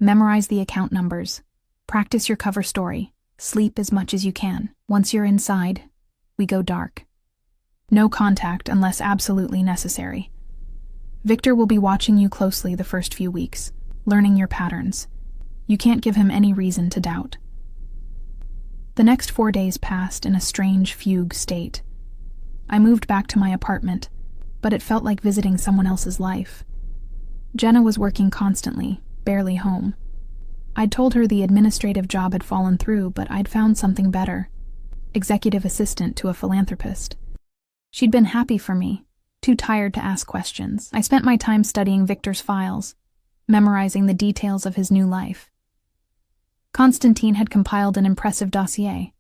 Memorize the account numbers. Practice your cover story. Sleep as much as you can. Once you're inside, we go dark. No contact unless absolutely necessary. Victor will be watching you closely the first few weeks, learning your patterns. You can't give him any reason to doubt. The next 4 days passed in a strange fugue state. I moved back to my apartment, but it felt like visiting someone else's life. Jenna was working constantly, barely home. I'd told her the administrative job had fallen through, but I'd found something better. Executive assistant to a philanthropist. She'd been happy for me, too tired to ask questions. I spent my time studying Victor's files, memorizing the details of his new life. Constantine had compiled an impressive dossier.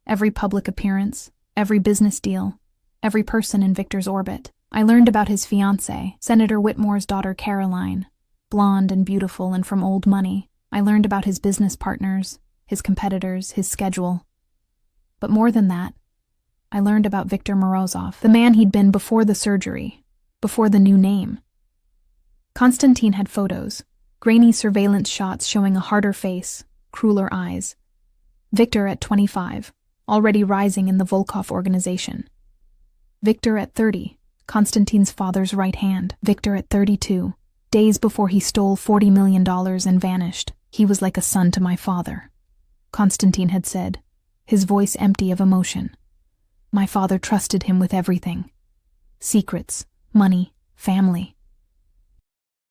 Every public appearance, every business deal, every person in Victor's orbit. I learned about his fiancée, Senator Whitmore's daughter Caroline, blonde and beautiful and from old money. I learned about his business partners, his competitors, his schedule. But more than that, I learned about Victor Morozov, the man he'd been before the surgery, before the new name. Constantine had photos, grainy surveillance shots showing a harder face, crueler eyes. Victor at 25, already rising in the Volkov organization. Victor at 30, Constantine's father's right hand. Victor at 32, days before he stole $40 million and vanished. He was like a son to my father, Constantine had said, his voice empty of emotion. My father trusted him with everything. Secrets, money, family.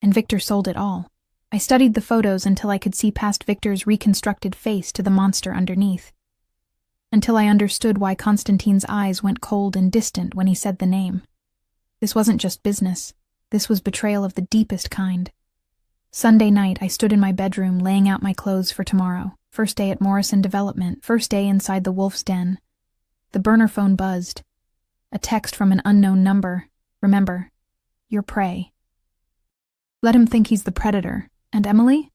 And Victor sold it all. I studied the photos until I could see past Victor's reconstructed face to the monster underneath. Until I understood why Constantine's eyes went cold and distant when he said the name. This wasn't just business. This was betrayal of the deepest kind. Sunday night, I stood in my bedroom laying out my clothes for tomorrow. First day at Morrison Development, first day inside the Wolf's Den. The burner phone buzzed. A text from an unknown number. Remember, your prey. Let him think he's the predator. And Emily?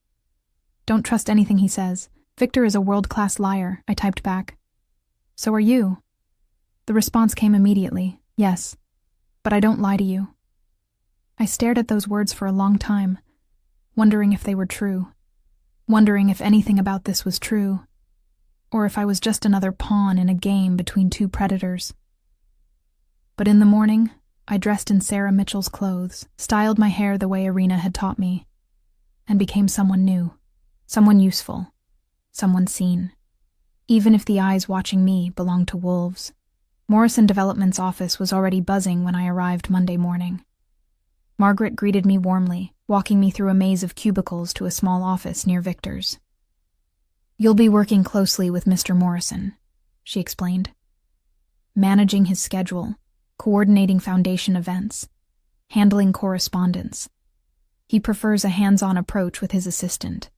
Don't trust anything he says. Victor is a world-class liar, I typed back. So are you. The response came immediately. Yes, but I don't lie to you. I stared at those words for a long time, wondering if they were true. Wondering if anything about this was true, or if I was just another pawn in a game between two predators. But in the morning, I dressed in Sarah Mitchell's clothes, styled my hair the way Irina had taught me, and became someone new, someone useful, someone seen. Even if the eyes watching me belonged to wolves. Morrison Development's office was already buzzing when I arrived Monday morning. Margaret greeted me warmly, walking me through a maze of cubicles to a small office near Victor's. You'll be working closely with Mr. Morrison, she explained. Managing his schedule, coordinating foundation events, handling correspondence. He prefers a hands-on approach with his assistant.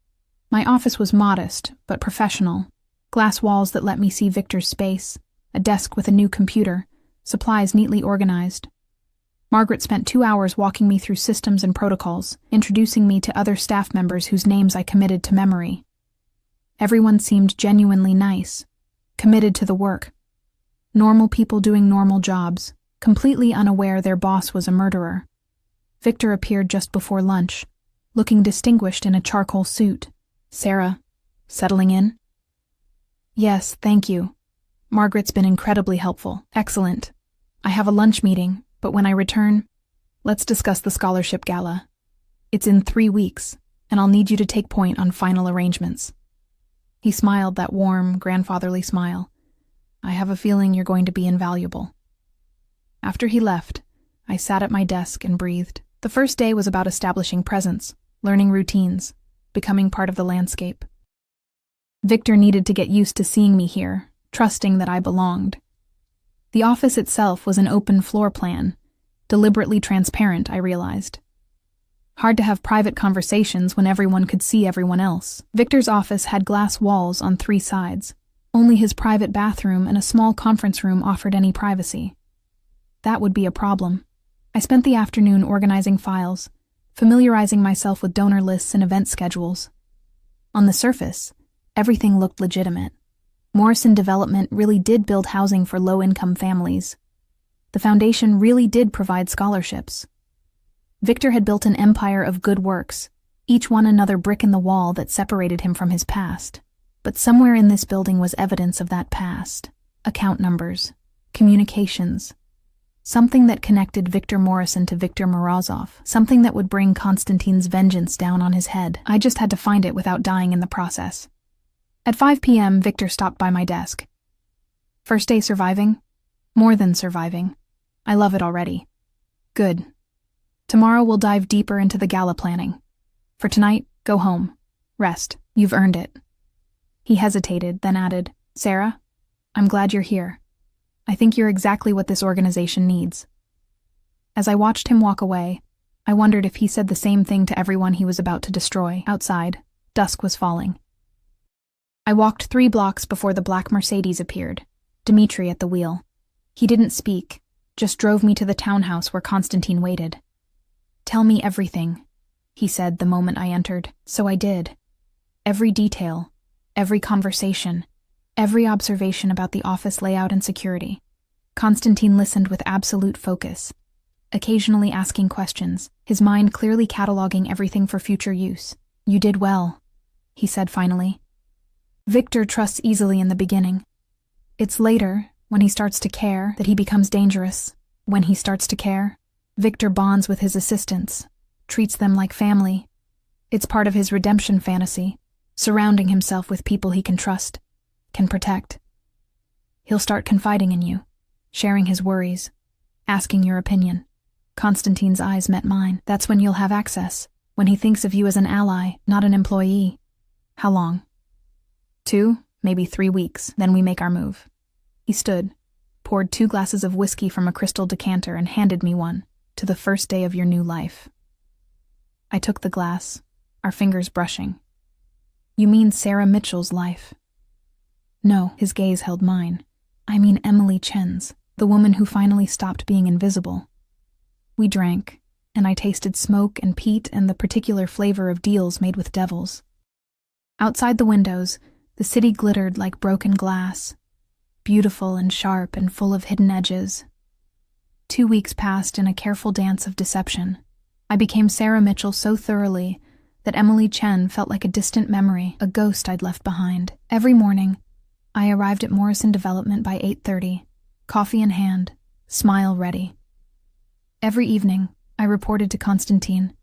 My office was modest, but professional. Glass walls that let me see Victor's space, a desk with a new computer, supplies neatly organized. Margaret spent 2 hours walking me through systems and protocols, introducing me to other staff members whose names I committed to memory. Everyone seemed genuinely nice, committed to the work. Normal people doing normal jobs, completely unaware their boss was a murderer. Victor appeared just before lunch, looking distinguished in a charcoal suit. "Sarah, settling in?" "Yes, thank you. Margaret's been incredibly helpful." "Excellent. I have a lunch meeting, but when I return, let's discuss the scholarship gala. It's in 3 weeks, and I'll need you to take point on final arrangements." He smiled that warm, grandfatherly smile. "I have a feeling you're going to be invaluable." After he left, I sat at my desk and breathed. The first day was about establishing presence, learning routines, becoming part of the landscape. Victor needed to get used to seeing me here, trusting that I belonged. The office itself was an open floor plan, deliberately transparent, I realized. Hard to have private conversations when everyone could see everyone else. Victor's office had glass walls on 3 sides. Only his private bathroom and a small conference room offered any privacy. That would be a problem. I spent the afternoon organizing files, familiarizing myself with donor lists and event schedules. On the surface, everything looked legitimate. Morrison Development really did build housing for low-income families. The foundation really did provide scholarships. Victor had built an empire of good works, each one another brick in the wall that separated him from his past. But somewhere in this building was evidence of that past. Account numbers, communications, something that connected Victor Morrison to Viktor Morozov, something that would bring Konstantin's vengeance down on his head. I just had to find it without dying in the process. At 5 p.m., Victor stopped by my desk. "First day surviving?" "More than surviving. I love it already." "Good. Tomorrow we'll dive deeper into the gala planning. For tonight, go home. Rest. You've earned it." He hesitated, then added, "Sarah, I'm glad you're here. I think you're exactly what this organization needs." As I watched him walk away, I wondered if he said the same thing to everyone he was about to destroy. Outside, dusk was falling. I walked 3 blocks before the black Mercedes appeared, Dmitri at the wheel. He didn't speak, just drove me to the townhouse where Konstantin waited. "Tell me everything," he said the moment I entered. So I did. Every detail, every conversation, every observation about the office layout and security. Konstantin listened with absolute focus, occasionally asking questions, his mind clearly cataloging everything for future use. "You did well," he said finally. "Victor trusts easily in the beginning. It's later, when he starts to care, that he becomes dangerous. When he starts to care, Victor bonds with his assistants, treats them like family. It's part of his redemption fantasy, surrounding himself with people he can trust, can protect. He'll start confiding in you, sharing his worries, asking your opinion." Konstantin's eyes met mine. "That's when you'll have access, when he thinks of you as an ally, not an employee." "How long?" 2, maybe 3 weeks, then we make our move." He stood, poured 2 glasses of whiskey from a crystal decanter and handed me one. "To the first day of your new life." I took the glass, our fingers brushing. "You mean Sarah Mitchell's life?" "No," his gaze held mine. "I mean Emily Chen's, the woman who finally stopped being invisible." We drank, and I tasted smoke and peat and the particular flavor of deals made with devils. Outside the windows, the city glittered like broken glass, beautiful and sharp and full of hidden edges. 2 weeks passed in a careful dance of deception. I became Sarah Mitchell so thoroughly that Emily Chen felt like a distant memory, a ghost I'd left behind. Every morning, I arrived at Morrison Development by 8:30, coffee in hand, smile ready. Every evening, I reported to Konstantin,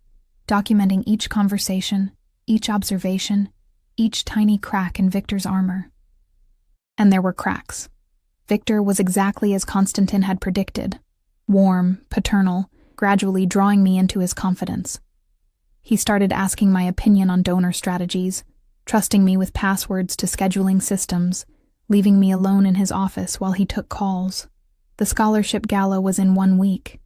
documenting each conversation, each observation, each tiny crack in Victor's armor. And there were cracks. Victor was exactly as Konstantin had predicted, warm, paternal, gradually drawing me into his confidence. He started asking my opinion on donor strategies, trusting me with passwords to scheduling systems, leaving me alone in his office while he took calls. The scholarship gala was in 1 week,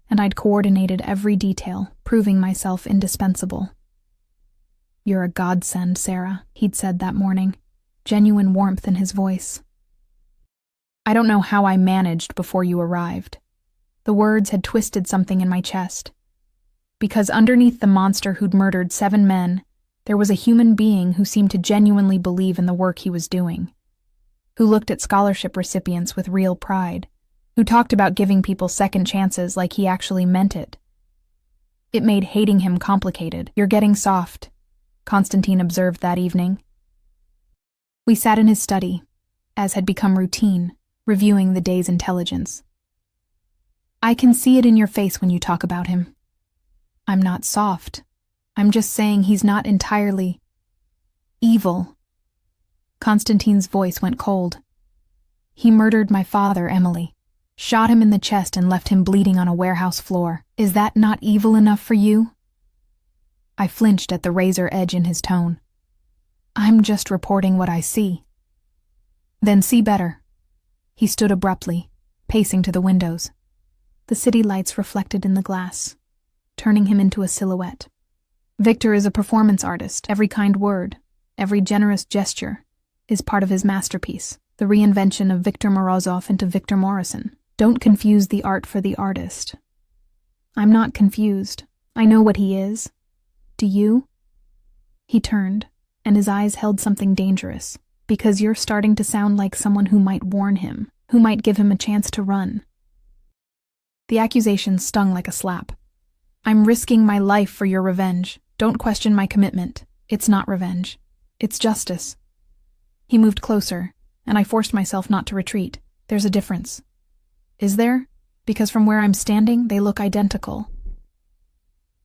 and I'd coordinated every detail, proving myself indispensable. "You're a godsend, Sarah," he'd said that morning, genuine warmth in his voice. I don't know how I managed before you arrived." The words had twisted something in my chest. Because underneath the monster who'd murdered 7 men, there was a human being who seemed to genuinely believe in the work he was doing, who looked at scholarship recipients with real pride, who talked about giving people second chances like he actually meant it. It made hating him complicated. "You're getting soft," Constantine observed that evening. We sat in his study, as had become routine, reviewing the day's intelligence. "I can see it in your face when you talk about him." "I'm not soft. I'm just saying he's not entirely evil." Constantine's voice went cold. "He murdered my father, Emily. Shot him in the chest and left him bleeding on a warehouse floor. Is that not evil enough for you?" I flinched at the razor edge in his tone. "I'm just reporting what I see." "Then see better." He stood abruptly, pacing to the windows. The city lights reflected in the glass, turning him into a silhouette. "Victor is a performance artist. Every kind word, every generous gesture, is part of his masterpiece, the reinvention of Victor Morozov into Victor Morrison. Don't confuse the art for the artist." "I'm not confused. I know what he is. Do you?" He turned, and his eyes held something dangerous, "because you're starting to sound like someone who might warn him, who might give him a chance to run." The accusation stung like a slap. "I'm risking my life for your revenge. Don't question my commitment. It's not revenge. It's justice." He moved closer, and I forced myself not to retreat. "There's a difference." "Is there? Because from where I'm standing, they look identical."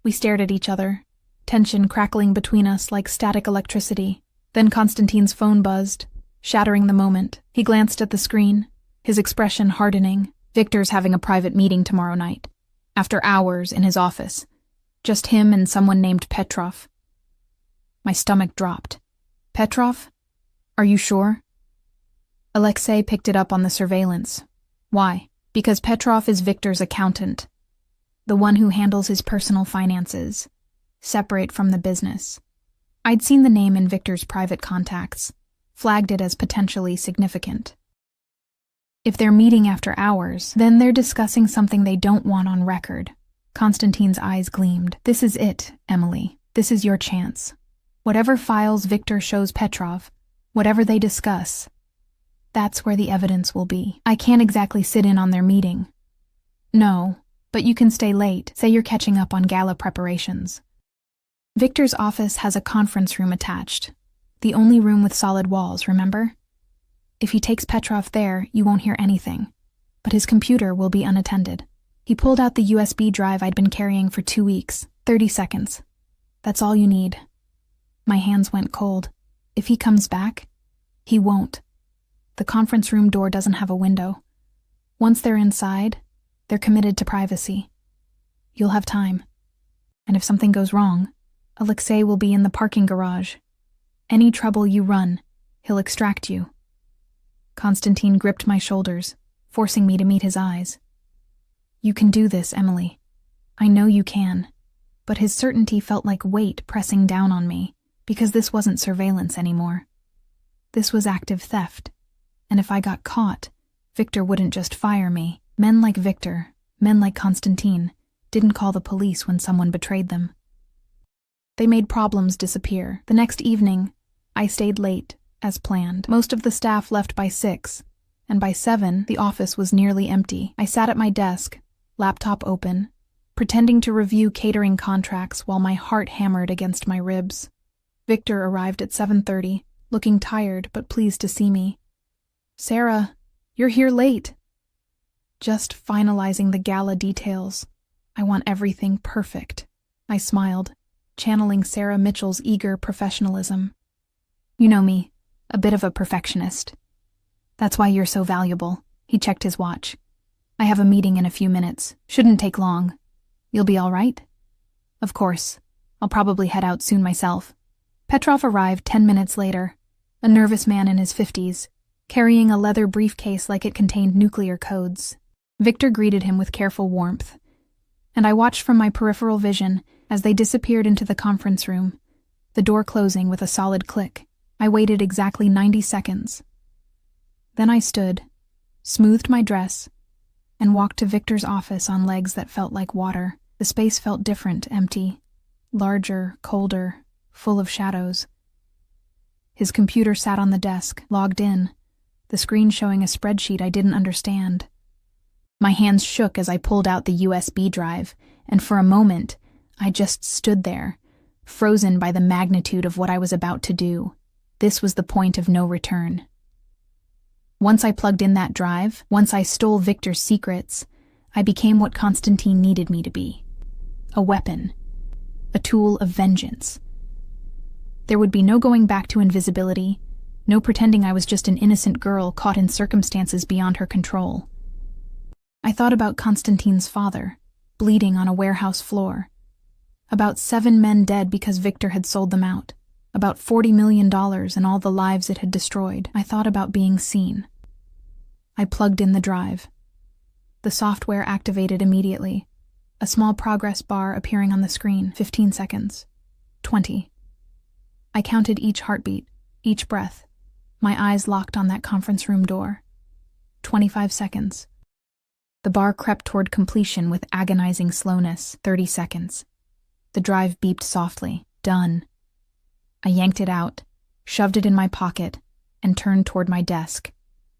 We stared at each other, tension crackling between us like static electricity. Then Constantine's phone buzzed, shattering the moment. He glanced at the screen, his expression hardening. "Victor's having a private meeting tomorrow night. After hours in his office. Just him and someone named Petrov." My stomach dropped. "Petrov? Are you sure?" Alexei picked it up on the surveillance. "Why?" "Because Petrov is Victor's accountant. The one who handles his personal finances, separate from the business." I'd seen the name in Victor's private contacts, flagged it as potentially significant. If they're meeting after hours, then they're discussing something they don't want on record. Constantine's eyes gleamed. "This is it, Emily. This is your chance. Whatever files Victor shows Petrov, whatever they discuss, that's where the evidence will be. I can't exactly sit in on their meeting." "No, but you can stay late. Say you're catching up on gala preparations." Victor's office has a conference room attached. The only room with solid walls, remember? If he takes Petrov there, you won't hear anything. But his computer will be unattended. He pulled out the USB drive I'd been carrying for 2 weeks. 30 seconds. That's all you need. My hands went cold. If he comes back, he won't. The conference room door doesn't have a window. Once they're inside, they're committed to privacy. You'll have time. And if something goes wrong, Alexei will be in the parking garage. Any trouble you run, he'll extract you. Constantine gripped my shoulders, forcing me to meet his eyes. "You can do this, Emily. I know you can." But his certainty felt like weight pressing down on me, because this wasn't surveillance anymore. This was active theft. And if I got caught, Victor wouldn't just fire me. Men like Victor, men like Constantine, didn't call the police when someone betrayed them. They made problems disappear. The next evening, I stayed late, as planned. Most of the staff left by 6, and by 7, the office was nearly empty. I sat at my desk, laptop open, pretending to review catering contracts while my heart hammered against my ribs. Victor arrived at 7:30, looking tired but pleased to see me. "Sarah, you're here late." "Just finalizing the gala details. I want everything perfect." I smiled, channeling Sarah Mitchell's eager professionalism. "You know me, a bit of a perfectionist. That's why you're so valuable." He checked his watch. "I have a meeting in a few minutes. Shouldn't take long. You'll be all right?" "Of course. I'll probably head out soon myself." Petrov arrived 10 minutes later, a nervous man in his 50s, carrying a leather briefcase like it contained nuclear codes. Victor greeted him with careful warmth, and I watched from my peripheral vision as they disappeared into the conference room, the door closing with a solid click. I waited exactly 90 seconds. Then I stood, smoothed my dress, and walked to Victor's office on legs that felt like water. The space felt different, empty, larger, colder, full of shadows. His computer sat on the desk, logged in, the screen showing a spreadsheet I didn't understand. My hands shook as I pulled out the USB drive, and for a moment, I just stood there, frozen by the magnitude of what I was about to do. This was the point of no return. Once I plugged in that drive, once I stole Victor's secrets, I became what Constantine needed me to be. A weapon. A tool of vengeance. There would be no going back to invisibility, no pretending I was just an innocent girl caught in circumstances beyond her control. I thought about Constantine's father, bleeding on a warehouse floor. About 7 men dead because Victor had sold them out. About $40 million and all the lives it had destroyed. I thought about being seen. I plugged in the drive. The software activated immediately. A small progress bar appearing on the screen. 15 seconds. 20. I counted each heartbeat, each breath. My eyes locked on that conference room door. 25 seconds. The bar crept toward completion with agonizing slowness. 30 seconds. The drive beeped softly. Done. I yanked it out, shoved it in my pocket, and turned toward my desk.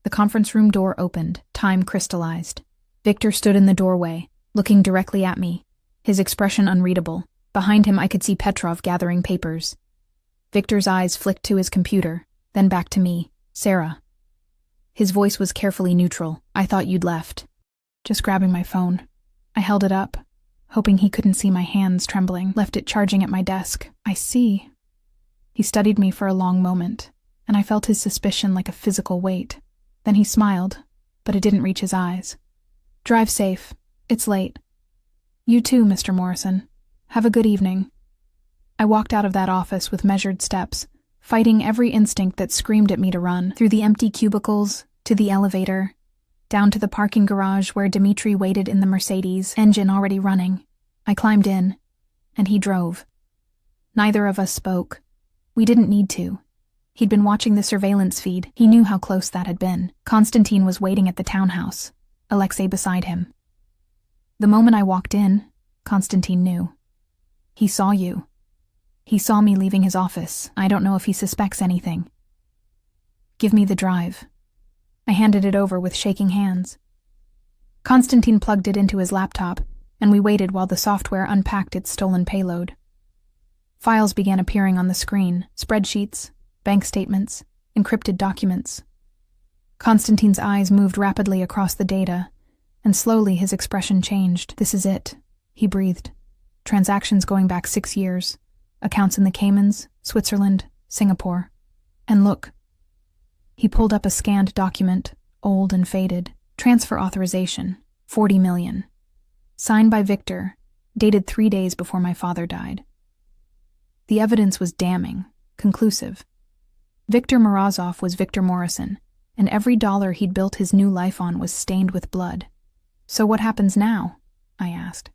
The conference room door opened. Time crystallized. Victor stood in the doorway, looking directly at me, his expression unreadable. Behind him I could see Petrov gathering papers. Victor's eyes flicked to his computer, then back to me. Sarah. His voice was carefully neutral. I thought you'd left. Just grabbing my phone. I held it up, hoping he couldn't see my hands trembling, left it charging at my desk. I see. He studied me for a long moment, and I felt his suspicion like a physical weight. Then he smiled, but it didn't reach his eyes. Drive safe. It's late. You too, Mr. Morrison. Have a good evening. I walked out of that office with measured steps, fighting every instinct that screamed at me to run, through the empty cubicles, to the elevator, down to the parking garage where Dmitri waited in the Mercedes, engine already running. I climbed in, and he drove. Neither of us spoke. We didn't need to. He'd been watching the surveillance feed. He knew how close that had been. Constantine was waiting at the townhouse, Alexei beside him. The moment I walked in, Constantine knew. He saw you. He saw me leaving his office. I don't know if he suspects anything. Give me the drive. I handed it over with shaking hands. Constantine plugged it into his laptop, and we waited while the software unpacked its stolen payload. Files began appearing on the screen, spreadsheets, bank statements, encrypted documents. Constantine's eyes moved rapidly across the data, and slowly his expression changed. This is it, he breathed. Transactions going back 6 years. Accounts in the Caymans, Switzerland, Singapore. And look. He pulled up a scanned document, old and faded. Transfer authorization, 40 million. Signed by Victor, dated 3 days before my father died. The evidence was damning, conclusive. Victor Morozov was Victor Morrison, and every dollar he'd built his new life on was stained with blood. So what happens now? I asked.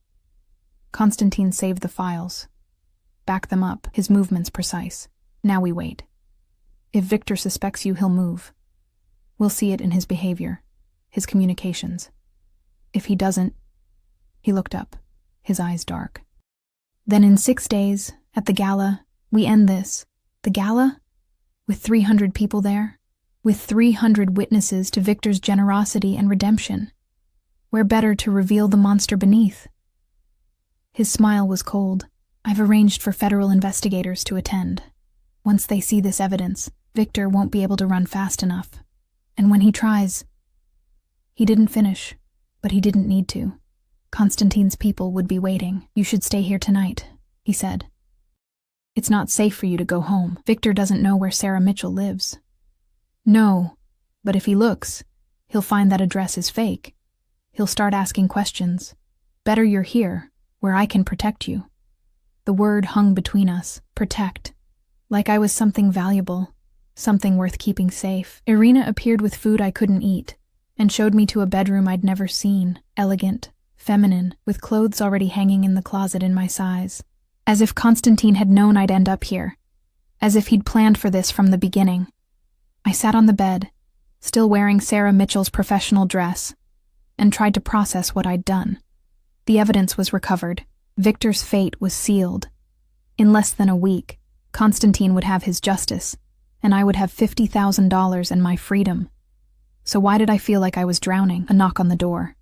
Constantine saved the files. Back them up, his movements precise. Now we wait. If Victor suspects you, he'll move. We'll see it in his behavior, his communications. If he doesn't, he looked up, his eyes dark. Then in 6 days, at the gala, we end this. The gala? With 300 people there? With 300 witnesses to Victor's generosity and redemption? Where better to reveal the monster beneath? His smile was cold. I've arranged for federal investigators to attend. Once they see this evidence, Victor won't be able to run fast enough. And when he tries... He didn't finish, but he didn't need to. Constantine's people would be waiting. You should stay here tonight, he said. It's not safe for you to go home. Victor doesn't know where Sarah Mitchell lives. No, but if he looks, he'll find that address is fake. He'll start asking questions. Better you're here, where I can protect you. The word hung between us, protect. Like I was something valuable, something worth keeping safe. Irina appeared with food I couldn't eat, and showed me to a bedroom I'd never seen, elegant, feminine, with clothes already hanging in the closet in my size. As if Constantine had known I'd end up here. As if he'd planned for this from the beginning. I sat on the bed, still wearing Sarah Mitchell's professional dress, and tried to process what I'd done. The evidence was recovered. Victor's fate was sealed. In less than a week, Constantine would have his justice, and I would have $50,000 and my freedom. So why did I feel like I was drowning? A knock on the door.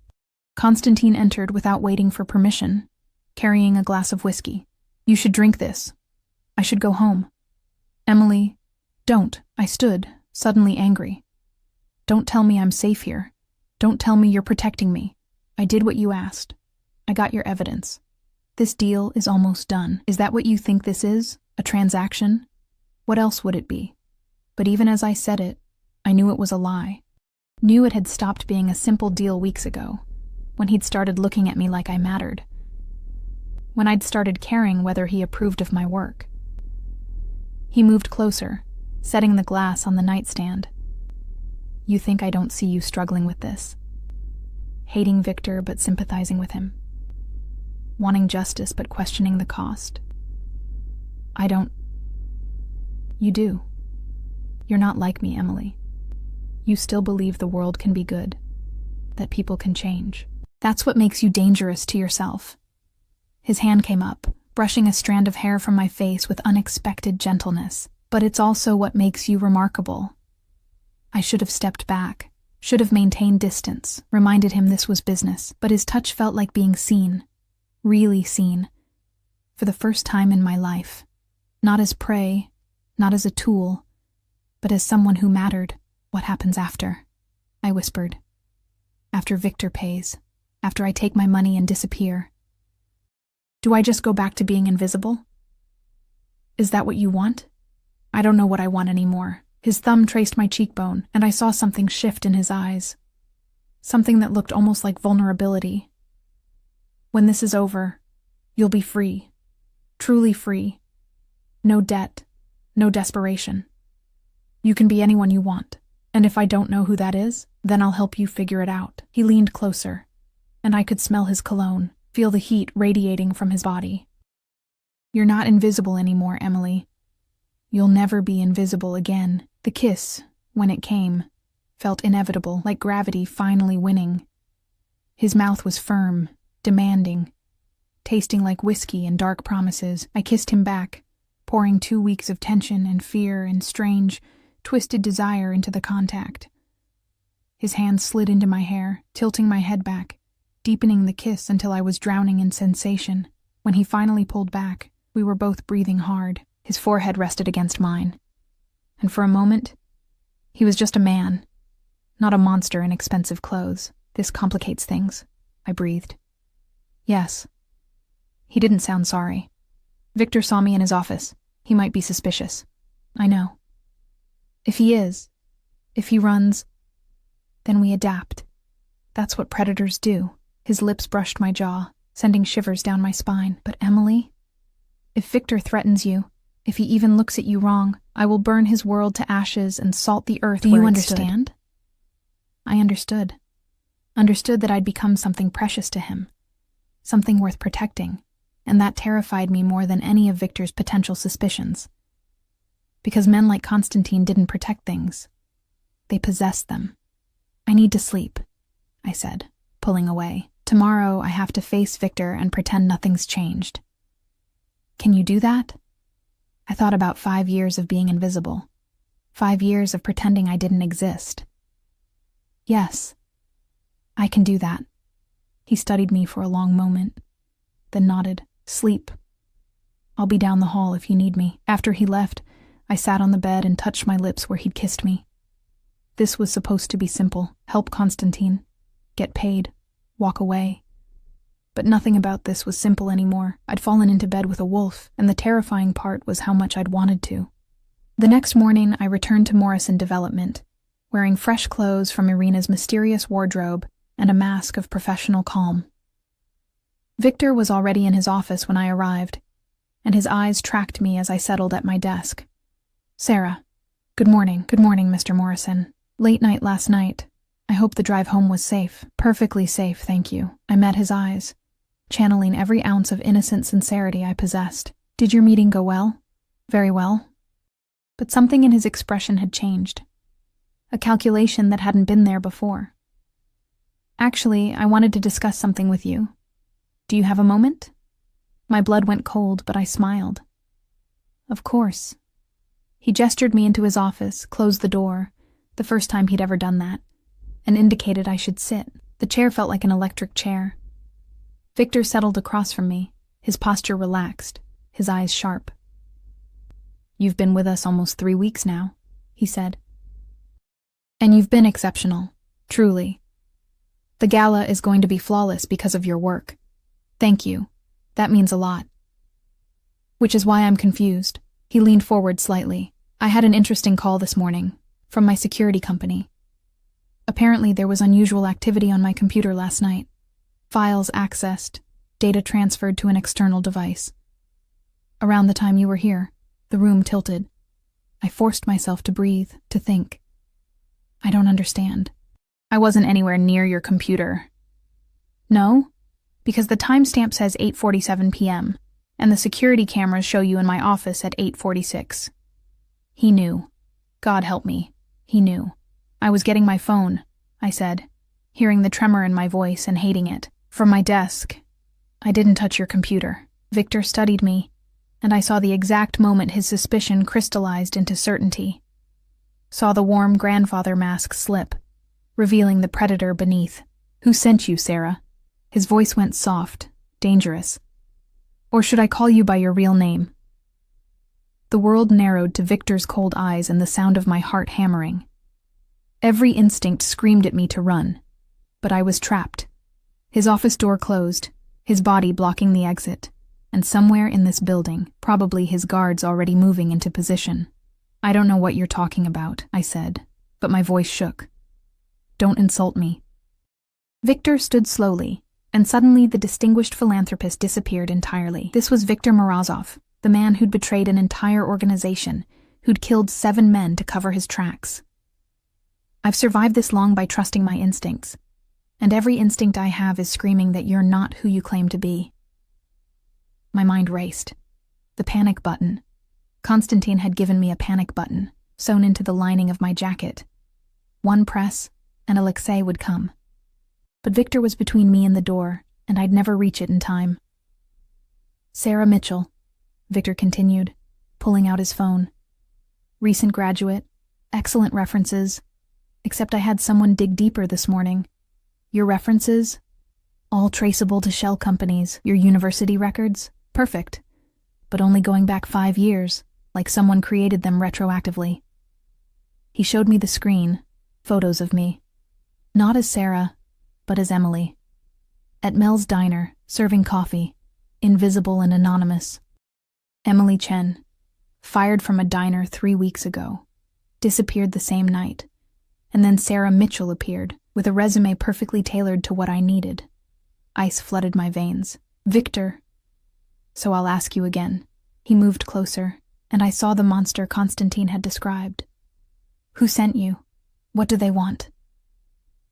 Constantine entered without waiting for permission, carrying a glass of whiskey. You should drink this. I should go home. Emily, don't. I stood, suddenly angry. Don't tell me I'm safe here. Don't tell me you're protecting me. I did what you asked. I got your evidence. This deal is almost done. Is that what you think this is? A transaction? What else would it be? But even as I said it, I knew it was a lie. Knew it had stopped being a simple deal weeks ago, when he'd started looking at me like I mattered. When I'd started caring whether he approved of my work. He moved closer, setting the glass on the nightstand. You think I don't see you struggling with this? Hating Victor but sympathizing with him? Wanting justice but questioning the cost? I don't. You do. You're not like me, Emily. You still believe the world can be good, that people can change. That's what makes you dangerous to yourself. His hand came up, brushing a strand of hair from my face with unexpected gentleness. But it's also what makes you remarkable. I should have stepped back, should have maintained distance, reminded him this was business, but his touch felt like being seen, really seen, for the first time in my life. Not as prey, not as a tool, but as someone who mattered. What happens after? I whispered. After Victor pays, after I take my money and disappear. Do I just go back to being invisible? Is that what you want? I don't know what I want anymore. His thumb traced my cheekbone, and I saw something shift in his eyes. Something that looked almost like vulnerability. When this is over, you'll be free. Truly free. No debt. No desperation. You can be anyone you want. And if I don't know who that is, then I'll help you figure it out. He leaned closer, and I could smell his cologne, feel the heat radiating from his body. You're not invisible anymore, Emily. You'll never be invisible again. The kiss, when it came, felt inevitable, like gravity finally winning. His mouth was firm, demanding, tasting like whiskey and dark promises. I kissed him back, pouring 2 weeks of tension and fear and strange, twisted desire into the contact. His hand slid into my hair, tilting my head back, deepening the kiss until I was drowning in sensation. When he finally pulled back, we were both breathing hard. His forehead rested against mine. And for a moment, he was just a man, not a monster in expensive clothes. This complicates things, I breathed. Yes. He didn't sound sorry. Victor saw me in his office. He might be suspicious. I know. If he is, if he runs, then we adapt. That's what predators do. His lips brushed my jaw, sending shivers down my spine. But Emily, if Victor threatens you, if he even looks at you wrong, I will burn his world to ashes and salt the earth. Do you understand? I understood. Understood that I'd become something precious to him, something worth protecting, and that terrified me more than any of Victor's potential suspicions. Because men like Constantine didn't protect things. They possessed them. I need to sleep, I said, pulling away. Tomorrow I have to face Victor and pretend nothing's changed. Can you do that? I thought about 5 years of being invisible. 5 years of pretending I didn't exist. Yes, I can do that. He studied me for a long moment, then nodded. Sleep. I'll be down the hall if you need me. After he left, I sat on the bed and touched my lips where he'd kissed me. This was supposed to be simple. Help Constantine. Get paid. Walk away. But nothing about this was simple anymore. I'd fallen into bed with a wolf, and the terrifying part was how much I'd wanted to. The next morning, I returned to Morrison Development, wearing fresh clothes from Irina's mysterious wardrobe and a mask of professional calm. Victor was already in his office when I arrived, and his eyes tracked me as I settled at my desk. Sarah. Good morning, Mr. Morrison. Late night last night. I hope the drive home was safe. Perfectly safe, thank you. I met his eyes, channeling every ounce of innocent sincerity I possessed. Did your meeting go well? Very well. But something in his expression had changed. a calculation that hadn't been there before. Actually, I wanted to discuss something with you. Do you have a moment? My blood went cold, but I smiled. Of course. He gestured me into his office, closed the door, the first time he'd ever done that, and indicated I should sit. The chair felt like an electric chair. Victor settled across from me, his posture relaxed, his eyes sharp. You've been with us almost 3 weeks now, he said. And you've been exceptional, truly. The gala is going to be flawless because of your work. Thank you. That means a lot. Which is why I'm confused. He leaned forward slightly. I had an interesting call this morning, from my security company. Apparently there was unusual activity on my computer last night. Files accessed, data transferred to an external device. Around the time you were here, the room tilted. I forced myself to breathe, to think. I don't understand. I wasn't anywhere near your computer. No? Because the timestamp says 8:47 p.m., and the security cameras show you in my office at 8:46. He knew. God help me. He knew. I was getting my phone, I said, hearing the tremor in my voice and hating it. From my desk. I didn't touch your computer. Victor studied me, and I saw the exact moment his suspicion crystallized into certainty. Saw the warm grandfather mask slip, revealing the predator beneath. Who sent you, Sarah? His voice went soft, dangerous. Or should I call you by your real name? The world narrowed to Victor's cold eyes and the sound of my heart hammering. Every instinct screamed at me to run, but I was trapped. His office door closed, his body blocking the exit, and somewhere in this building, probably his guards already moving into position. I don't know what you're talking about, I said, but my voice shook. Don't insult me. Victor stood slowly, and suddenly the distinguished philanthropist disappeared entirely. This was Viktor Morozov, the man who'd betrayed an entire organization, who'd killed 7 men to cover his tracks. I've survived this long by trusting my instincts, and every instinct I have is screaming that you're not who you claim to be. My mind raced. The panic button. Konstantin had given me a panic button, sewn into the lining of my jacket. One press, and Alexei would come. But Victor was between me and the door, and I'd never reach it in time. Sarah Mitchell, Victor continued, pulling out his phone. Recent graduate, excellent references, except I had someone dig deeper this morning. Your references? All traceable to shell companies. Your university records? Perfect. But only going back 5 years, like someone created them retroactively. He showed me the screen, photos of me. Not as Sarah, but as Emily. At Mel's diner, serving coffee, invisible and anonymous. Emily Chen, fired from a diner 3 weeks ago, disappeared the same night. And then Sarah Mitchell appeared, with a resume perfectly tailored to what I needed. Ice flooded my veins. Victor. So I'll ask you again. He moved closer, and I saw the monster Konstantin had described. Who sent you? What do they want?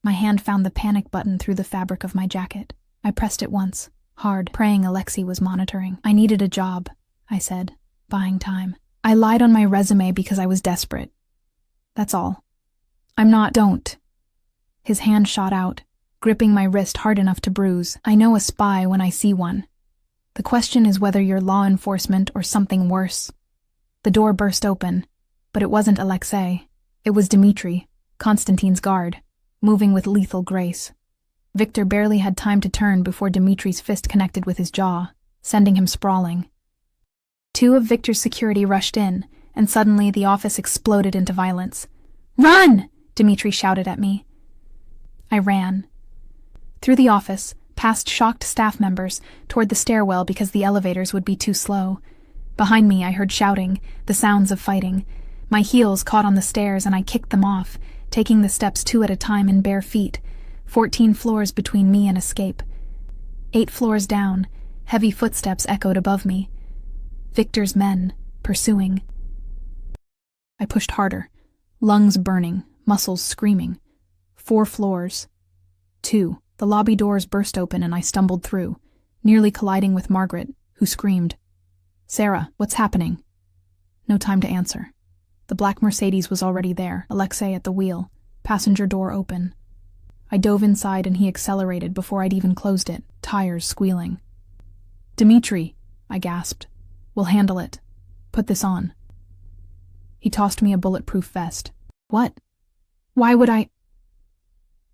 My hand found the panic button through the fabric of my jacket. I pressed it once, hard, praying Alexei was monitoring. I needed a job, I said, buying time. I lied on my resume because I was desperate. That's all. I'm not. Don't. His hand shot out, gripping my wrist hard enough to bruise. I know a spy when I see one. The question is whether you're law enforcement or something worse. The door burst open, but it wasn't Alexei. It was Dmitri, Konstantin's guard, moving with lethal grace. Victor barely had time to turn before Dmitri's fist connected with his jaw, sending him sprawling. 2 of Victor's security rushed in, and suddenly the office exploded into violence. Run! Dmitri shouted at me. I ran. Through the office, past shocked staff members, toward the stairwell because the elevators would be too slow. Behind me I heard shouting, the sounds of fighting. My heels caught on the stairs and I kicked them off, taking the steps 2 at a time in bare feet, 14 floors between me and escape. 8 floors down, heavy footsteps echoed above me. Victor's men, pursuing. I pushed harder, lungs burning, muscles screaming. 4 floors. 2. The lobby doors burst open and I stumbled through, nearly colliding with Margaret, who screamed. Sarah, what's happening? No time to answer. The black Mercedes was already there, Alexei at the wheel, passenger door open. I dove inside and he accelerated before I'd even closed it, tires squealing. "Dmitri," I gasped. "We'll handle it. Put this on." He tossed me a bulletproof vest. "What? Why would I?"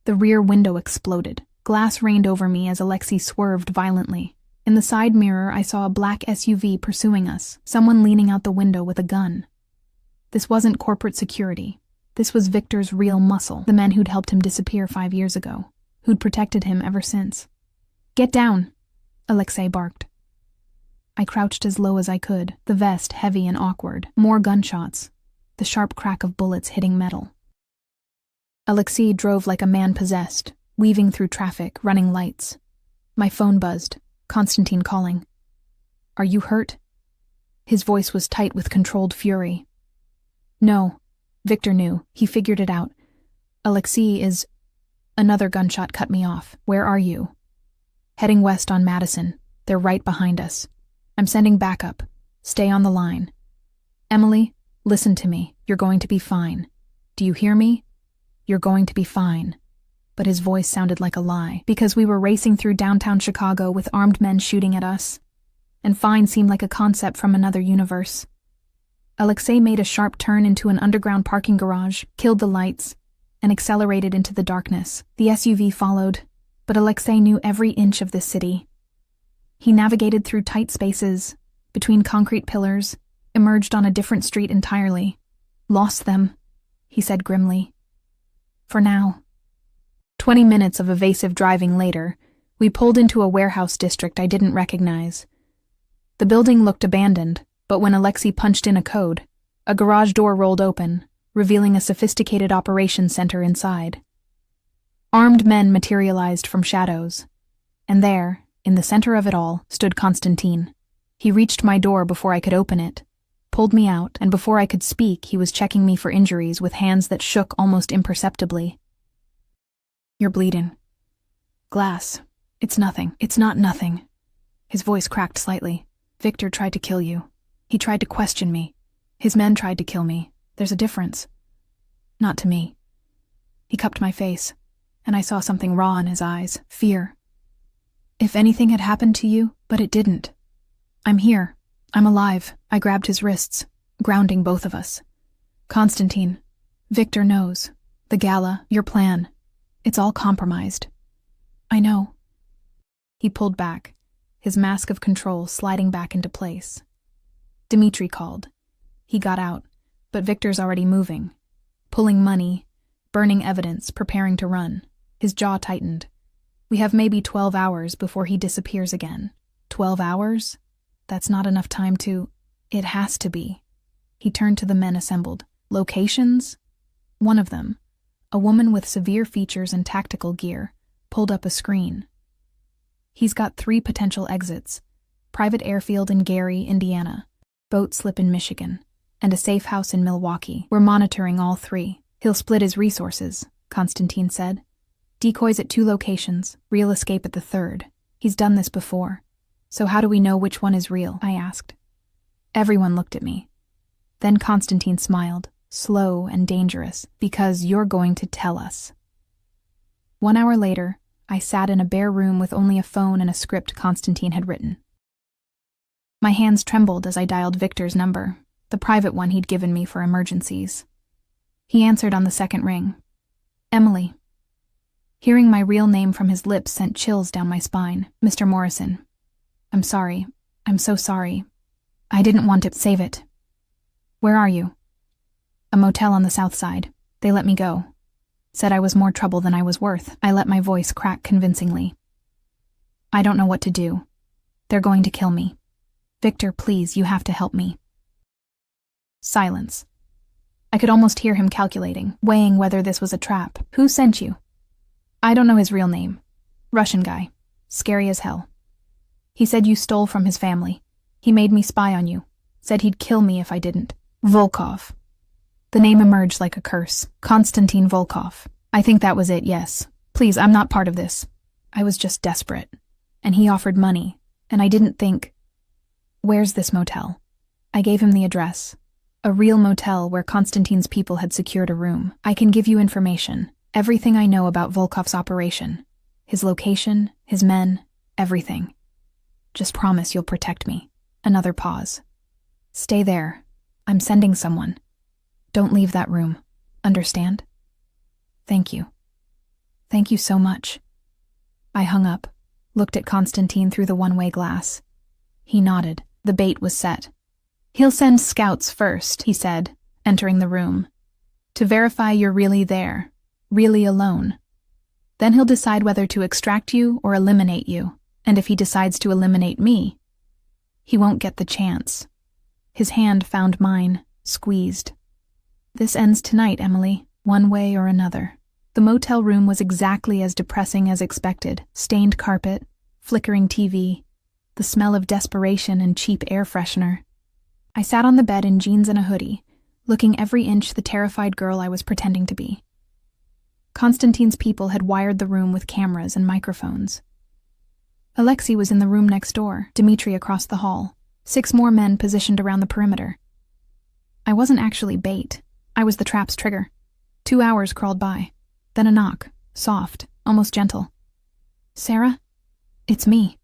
The rear window exploded. Glass rained over me as Alexei swerved violently. In the side mirror, I saw a black SUV pursuing us, someone leaning out the window with a gun. This wasn't corporate security. This was Victor's real muscle, the men who'd helped him disappear 5 years ago, who'd protected him ever since. "Get down," Alexei barked. I crouched as low as I could, the vest heavy and awkward. More gunshots, the sharp crack of bullets hitting metal. Alexei drove like a man possessed, weaving through traffic, running lights. My phone buzzed, Konstantin calling. "Are you hurt?" His voice was tight with controlled fury. "No." Victor knew. He figured it out. "Alexei is..." Another gunshot cut me off. "Where are you?" "Heading west on Madison. They're right behind us. I'm sending backup. Stay on the line. Emily, listen to me. You're going to be fine. Do you hear me? You're going to be fine." But his voice sounded like a lie, because we were racing through downtown Chicago with armed men shooting at us. And fine seemed like a concept from another universe. Alexei made a sharp turn into an underground parking garage, killed the lights, and accelerated into the darkness. The SUV followed, but Alexei knew every inch of this city. He navigated through tight spaces, between concrete pillars, emerged on a different street entirely. "Lost them," he said grimly. "For now." 20 minutes of evasive driving later, we pulled into a warehouse district I didn't recognize. The building looked abandoned, but when Alexei punched in a code, a garage door rolled open, revealing a sophisticated operations center inside. Armed men materialized from shadows, and there, in the center of it all, stood Konstantin. He reached my door before I could open it, pulled me out, and before I could speak, he was checking me for injuries with hands that shook almost imperceptibly. "You're bleeding." "Glass. It's nothing. It's not nothing." His voice cracked slightly. "Victor tried to kill you. He tried to question me. His men tried to kill me. There's a difference. Not to me." He cupped my face, and I saw something raw in his eyes, fear. "If anything had happened to you, but it didn't. I'm here. I'm alive." I grabbed his wrists, grounding both of us. "Konstantin, Victor knows. The gala, your plan. It's all compromised." "I know." He pulled back, his mask of control sliding back into place. Dmitri called. He got out, but Victor's already moving, pulling money, burning evidence, preparing to run. His jaw tightened. "We have maybe 12 hours before he disappears again." 12 hours? That's not enough time to... It has to be. He turned to the men assembled. "Locations?" One of them, a woman with severe features and tactical gear, pulled up a screen. "He's got 3 potential exits: private airfield in Gary, Indiana, boat slip in Michigan, and a safe house in Milwaukee. We're monitoring all 3. He'll split his resources," Konstantin said. "Decoys at 2 locations, real escape at the 3rd. He's done this before. So how do we know which one is real?" I asked. Everyone looked at me. Then Konstantin smiled, slow and dangerous. "Because you're going to tell us." 1 hour later, I sat in a bare room with only a phone and a script Konstantin had written. My hands trembled as I dialed Victor's number, the private one he'd given me for emergencies. He answered on the second ring. "Emily." Hearing my real name from his lips sent chills down my spine. "Mr. Morrison. I'm sorry. I'm so sorry. I didn't want to save it." "Where are you?" "A motel on the south side. They let me go. Said I was more trouble than I was worth." I let my voice crack convincingly. "I don't know what to do. They're going to kill me. Victor, please, you have to help me." Silence. I could almost hear him calculating, weighing whether this was a trap. "Who sent you?" "I don't know his real name. Russian guy. Scary as hell. He said you stole from his family. He made me spy on you. Said he'd kill me if I didn't. Volkov." The name emerged like a curse. "Konstantin Volkov. I think that was it, yes. Please, I'm not part of this. I was just desperate. And he offered money, and I didn't think..." "Where's this motel?" I gave him the address. A real motel where Konstantin's people had secured a room. I can give you information. Everything I know about Volkov's operation. His location, his men, everything. Just promise you'll protect me. Another pause. Stay there. I'm sending someone. Don't leave that room. Understand? Thank you. Thank you so much. I hung up, looked at Konstantin through the one-way glass. He nodded. The bait was set. He'll send scouts first, he said, entering the room, to verify you're really there, really alone. Then he'll decide whether to extract you or eliminate you, and if he decides to eliminate me, he won't get the chance. His hand found mine, squeezed. This ends tonight, Emily, one way or another. The motel room was exactly as depressing as expected. Stained carpet, flickering TV, the smell of desperation and cheap air freshener. I sat on the bed in jeans and a hoodie, looking every inch the terrified girl I was pretending to be. Konstantin's people had wired the room with cameras and microphones. Alexei was in the room next door, Dmitri across the hall, 6 more men positioned around the perimeter. I wasn't actually bait. I was the trap's trigger. 2 hours crawled by. Then a knock, soft, almost gentle. Sarah? It's me.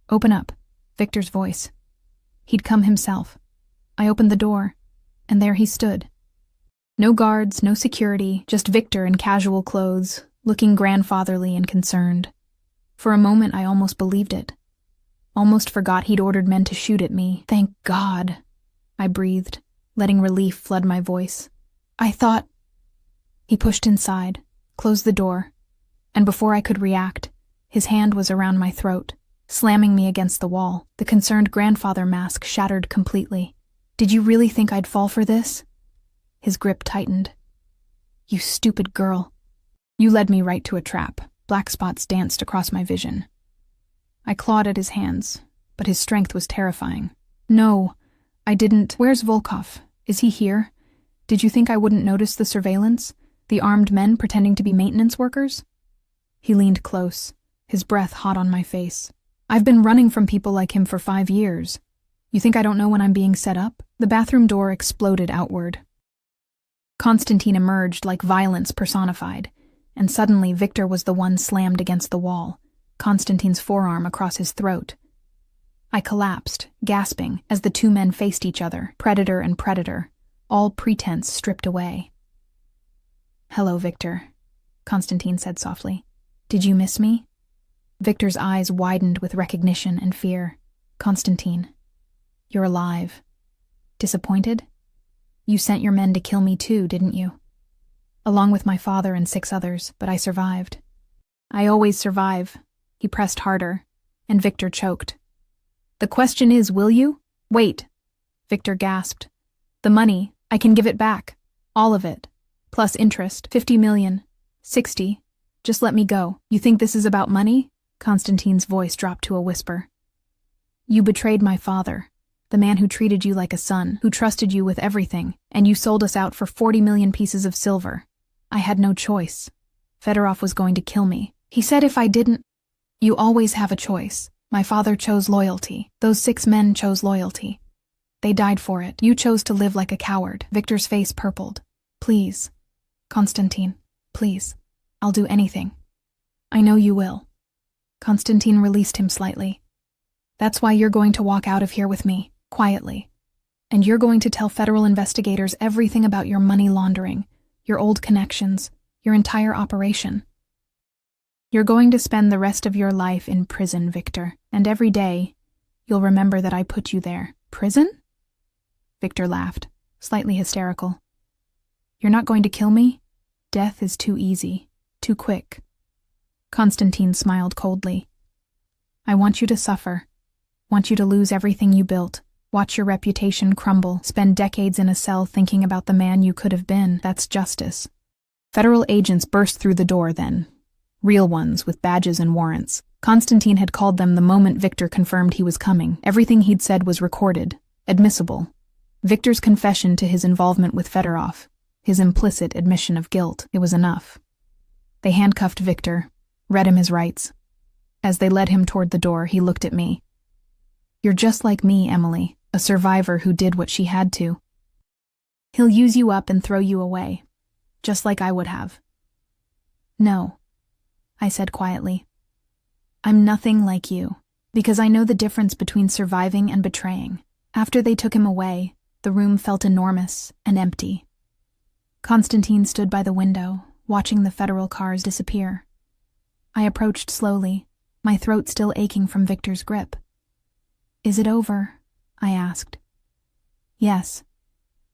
Open up. Victor's voice. He'd come himself. I opened the door, and there he stood. No guards, no security, just Victor in casual clothes, looking grandfatherly and concerned. For a moment I almost believed it. Almost forgot he'd ordered men to shoot at me. Thank God, I breathed, letting relief flood my voice. I thought... He pushed inside, closed the door, and before I could react, his hand was around my throat, slamming me against the wall. The concerned grandfather mask shattered completely. Did you really think I'd fall for this? His grip tightened. You stupid girl. You led me right to a trap. Black spots danced across my vision. I clawed at his hands, but his strength was terrifying. No, I didn't. Where's Volkov? Is he here? Did you think I wouldn't notice the surveillance? The armed men pretending to be maintenance workers? He leaned close, his breath hot on my face. I've been running from people like him for 5 years. You think I don't know when I'm being set up? The bathroom door exploded outward. Konstantin emerged like violence personified, and suddenly Victor was the one slammed against the wall, Konstantin's forearm across his throat. I collapsed, gasping, as the 2 men faced each other, predator and predator, all pretense stripped away. Hello, Victor, Konstantin said softly. Did you miss me? Victor's eyes widened with recognition and fear. Konstantin, you're alive. Disappointed? You sent your men to kill me too, didn't you? Along with my father and 6 others, but I survived. I always survive. He pressed harder, and Victor choked. The question is, will you? Wait, Victor gasped. The money, I can give it back. All of it. Plus interest, 50 million. 60. Just let me go. You think this is about money? Konstantin's voice dropped to a whisper. You betrayed my father, the man who treated you like a son, who trusted you with everything, and you sold us out for 40 million pieces of silver. I had no choice. Fedorov was going to kill me. He said if I didn't... You always have a choice. My father chose loyalty. Those 6 men chose loyalty. They died for it. You chose to live like a coward. Victor's face purpled. Please, Konstantin, please. I'll do anything. I know you will. Konstantin released him slightly. That's why you're going to walk out of here with me, quietly. And you're going to tell federal investigators everything about your money laundering, your old connections, your entire operation. You're going to spend the rest of your life in prison, Victor, and every day, you'll remember that I put you there. Prison? Victor laughed, slightly hysterical. You're not going to kill me? Death is too easy, too quick. Konstantin smiled coldly. I want you to suffer. Want you to lose everything you built. Watch your reputation crumble. Spend decades in a cell thinking about the man you could have been. That's justice. Federal agents burst through the door then. Real ones with badges and warrants. Konstantin had called them the moment Victor confirmed he was coming. Everything he'd said was recorded, admissible. Victor's confession to his involvement with Fedorov, his implicit admission of guilt, it was enough. They handcuffed Victor, read him his rights. As they led him toward the door, he looked at me. You're just like me, Emily, a survivor who did what she had to. He'll use you up and throw you away, just like I would have. No, I said quietly. I'm nothing like you, because I know the difference between surviving and betraying. After they took him away, the room felt enormous and empty. Constantine stood by the window, watching the federal cars disappear. I approached slowly, my throat still aching from Victor's grip. Is it over? I asked. Yes.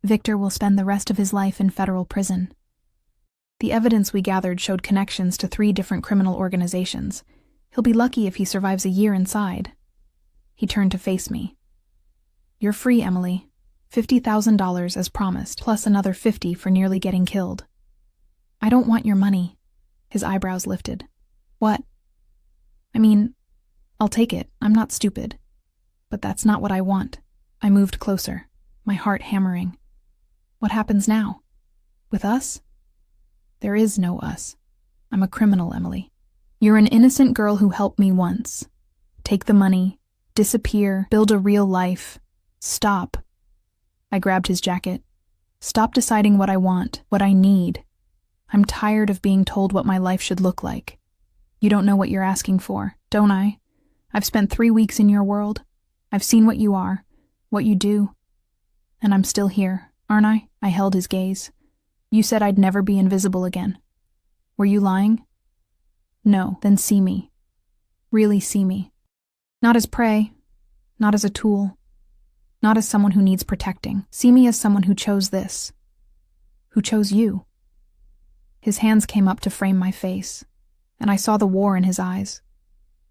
Victor will spend the rest of his life in federal prison. The evidence we gathered showed connections to 3 different criminal organizations. He'll be lucky if he survives a year inside. He turned to face me. You're free, Emily. $50,000 as promised, plus another 50 for nearly getting killed. I don't want your money. His eyebrows lifted. What? I mean, I'll take it. I'm not stupid. But that's not what I want. I moved closer, my heart hammering. What happens now? With us? There is no us. I'm a criminal, Emily. You're an innocent girl who helped me once. Take the money, disappear, build a real life. Stop. I grabbed his jacket. Stop deciding what I want, what I need. I'm tired of being told what my life should look like. You don't know what you're asking for, don't I? I've spent 3 weeks in your world. I've seen what you are, what you do. And I'm still here, aren't I? I held his gaze. You said I'd never be invisible again. Were you lying? No, then see me. Really see me. Not as prey, not as a tool, not as someone who needs protecting. See me as someone who chose this, who chose you. His hands came up to frame my face, and I saw the war in his eyes,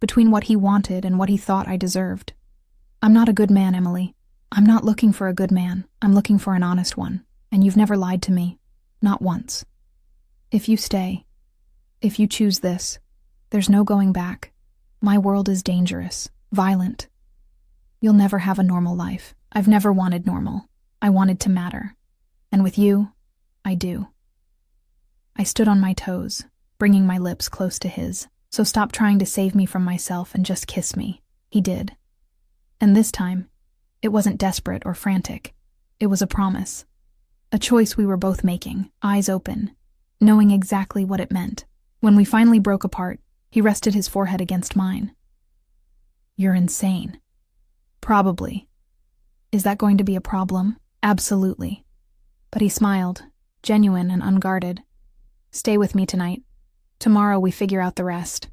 between what he wanted and what he thought I deserved. I'm not a good man, Emily. I'm not looking for a good man. I'm looking for an honest one, and you've never lied to me. Not once. If you stay, if you choose this, there's no going back. My world is dangerous, violent. You'll never have a normal life. I've never wanted normal. I wanted to matter. And with you, I do. I stood on my toes, bringing my lips close to his. So stop trying to save me from myself and just kiss me. He did. And this time, it wasn't desperate or frantic. It was a promise. A choice we were both making, eyes open, knowing exactly what it meant. When we finally broke apart, he rested his forehead against mine. You're insane. Probably. Is that going to be a problem? Absolutely. But he smiled, genuine and unguarded. Stay with me tonight. Tomorrow we figure out the rest.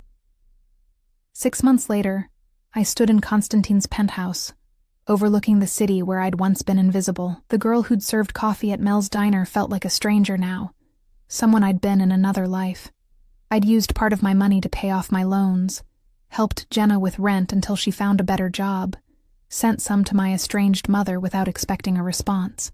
6 months later, I stood in Constantine's penthouse, overlooking the city where I'd once been invisible. The girl who'd served coffee at Mel's diner felt like a stranger now, someone I'd been in another life. I'd used part of my money to pay off my loans, helped Jenna with rent until she found a better job, sent some to my estranged mother without expecting a response.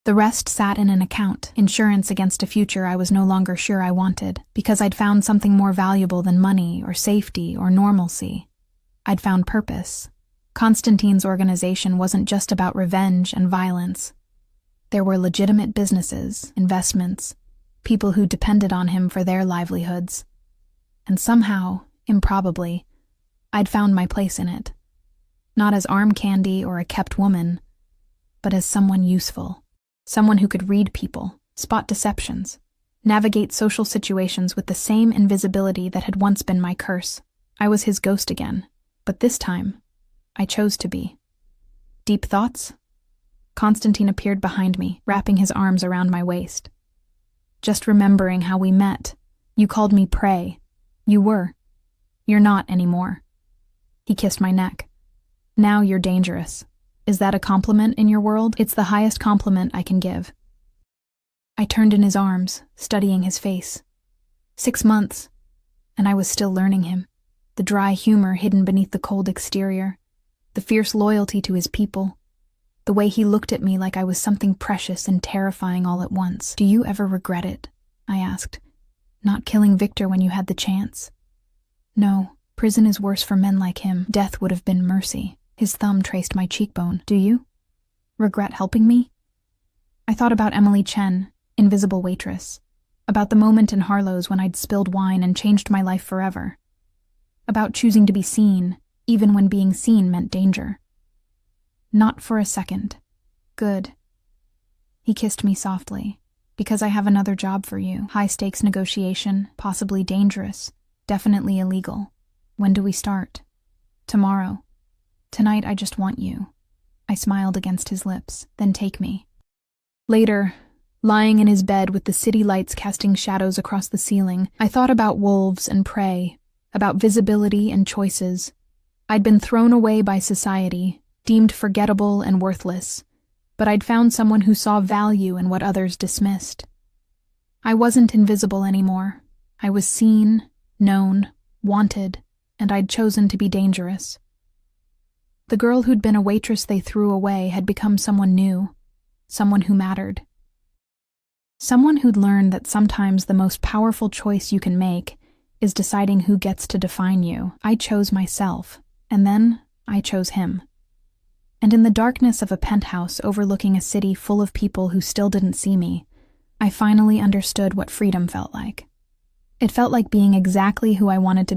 The rest sat in an account, insurance against a future I was no longer sure I wanted, because I'd found something more valuable than money or safety or normalcy. I'd found purpose. Constantine's organization wasn't just about revenge and violence. There were legitimate businesses, investments, people who depended on him for their livelihoods. And somehow, improbably, I'd found my place in it. Not as arm candy or a kept woman, but as someone useful. Someone who could read people, spot deceptions, navigate social situations with the same invisibility that had once been my curse. I was his ghost again, but this time, I chose to be. Deep thoughts? Constantine appeared behind me, wrapping his arms around my waist. Just remembering how we met. You called me prey. You were. You're not anymore. He kissed my neck. Now you're dangerous. Is that a compliment in your world? It's the highest compliment I can give. I turned in his arms, studying his face. 6 months, and I was still learning him. The dry humor hidden beneath the cold exterior, the fierce loyalty to his people, the way he looked at me like I was something precious and terrifying all at once. Do you ever regret it? I asked. Not killing Victor when you had the chance? No, prison is worse for men like him. Death would have been mercy. His thumb traced my cheekbone. Do you? Regret helping me? I thought about Emily Chen, invisible waitress. About the moment in Harlow's when I'd spilled wine and changed my life forever. About choosing to be seen, even when being seen meant danger. Not for a second. Good. He kissed me softly. Because I have another job for you. High-stakes negotiation, possibly dangerous, definitely illegal. When do we start? Tomorrow. Tonight I just want you. I smiled against his lips. Then take me. Later, lying in his bed with the city lights casting shadows across the ceiling, I thought about wolves and prey, about visibility and choices. I'd been thrown away by society, deemed forgettable and worthless, but I'd found someone who saw value in what others dismissed. I wasn't invisible anymore. I was seen, known, wanted, and I'd chosen to be dangerous. The girl who'd been a waitress they threw away had become someone new, someone who mattered. Someone who'd learned that sometimes the most powerful choice you can make is deciding who gets to define you. I chose myself, and then I chose him. And in the darkness of a penthouse overlooking a city full of people who still didn't see me, I finally understood what freedom felt like. It felt like being exactly who I wanted to be.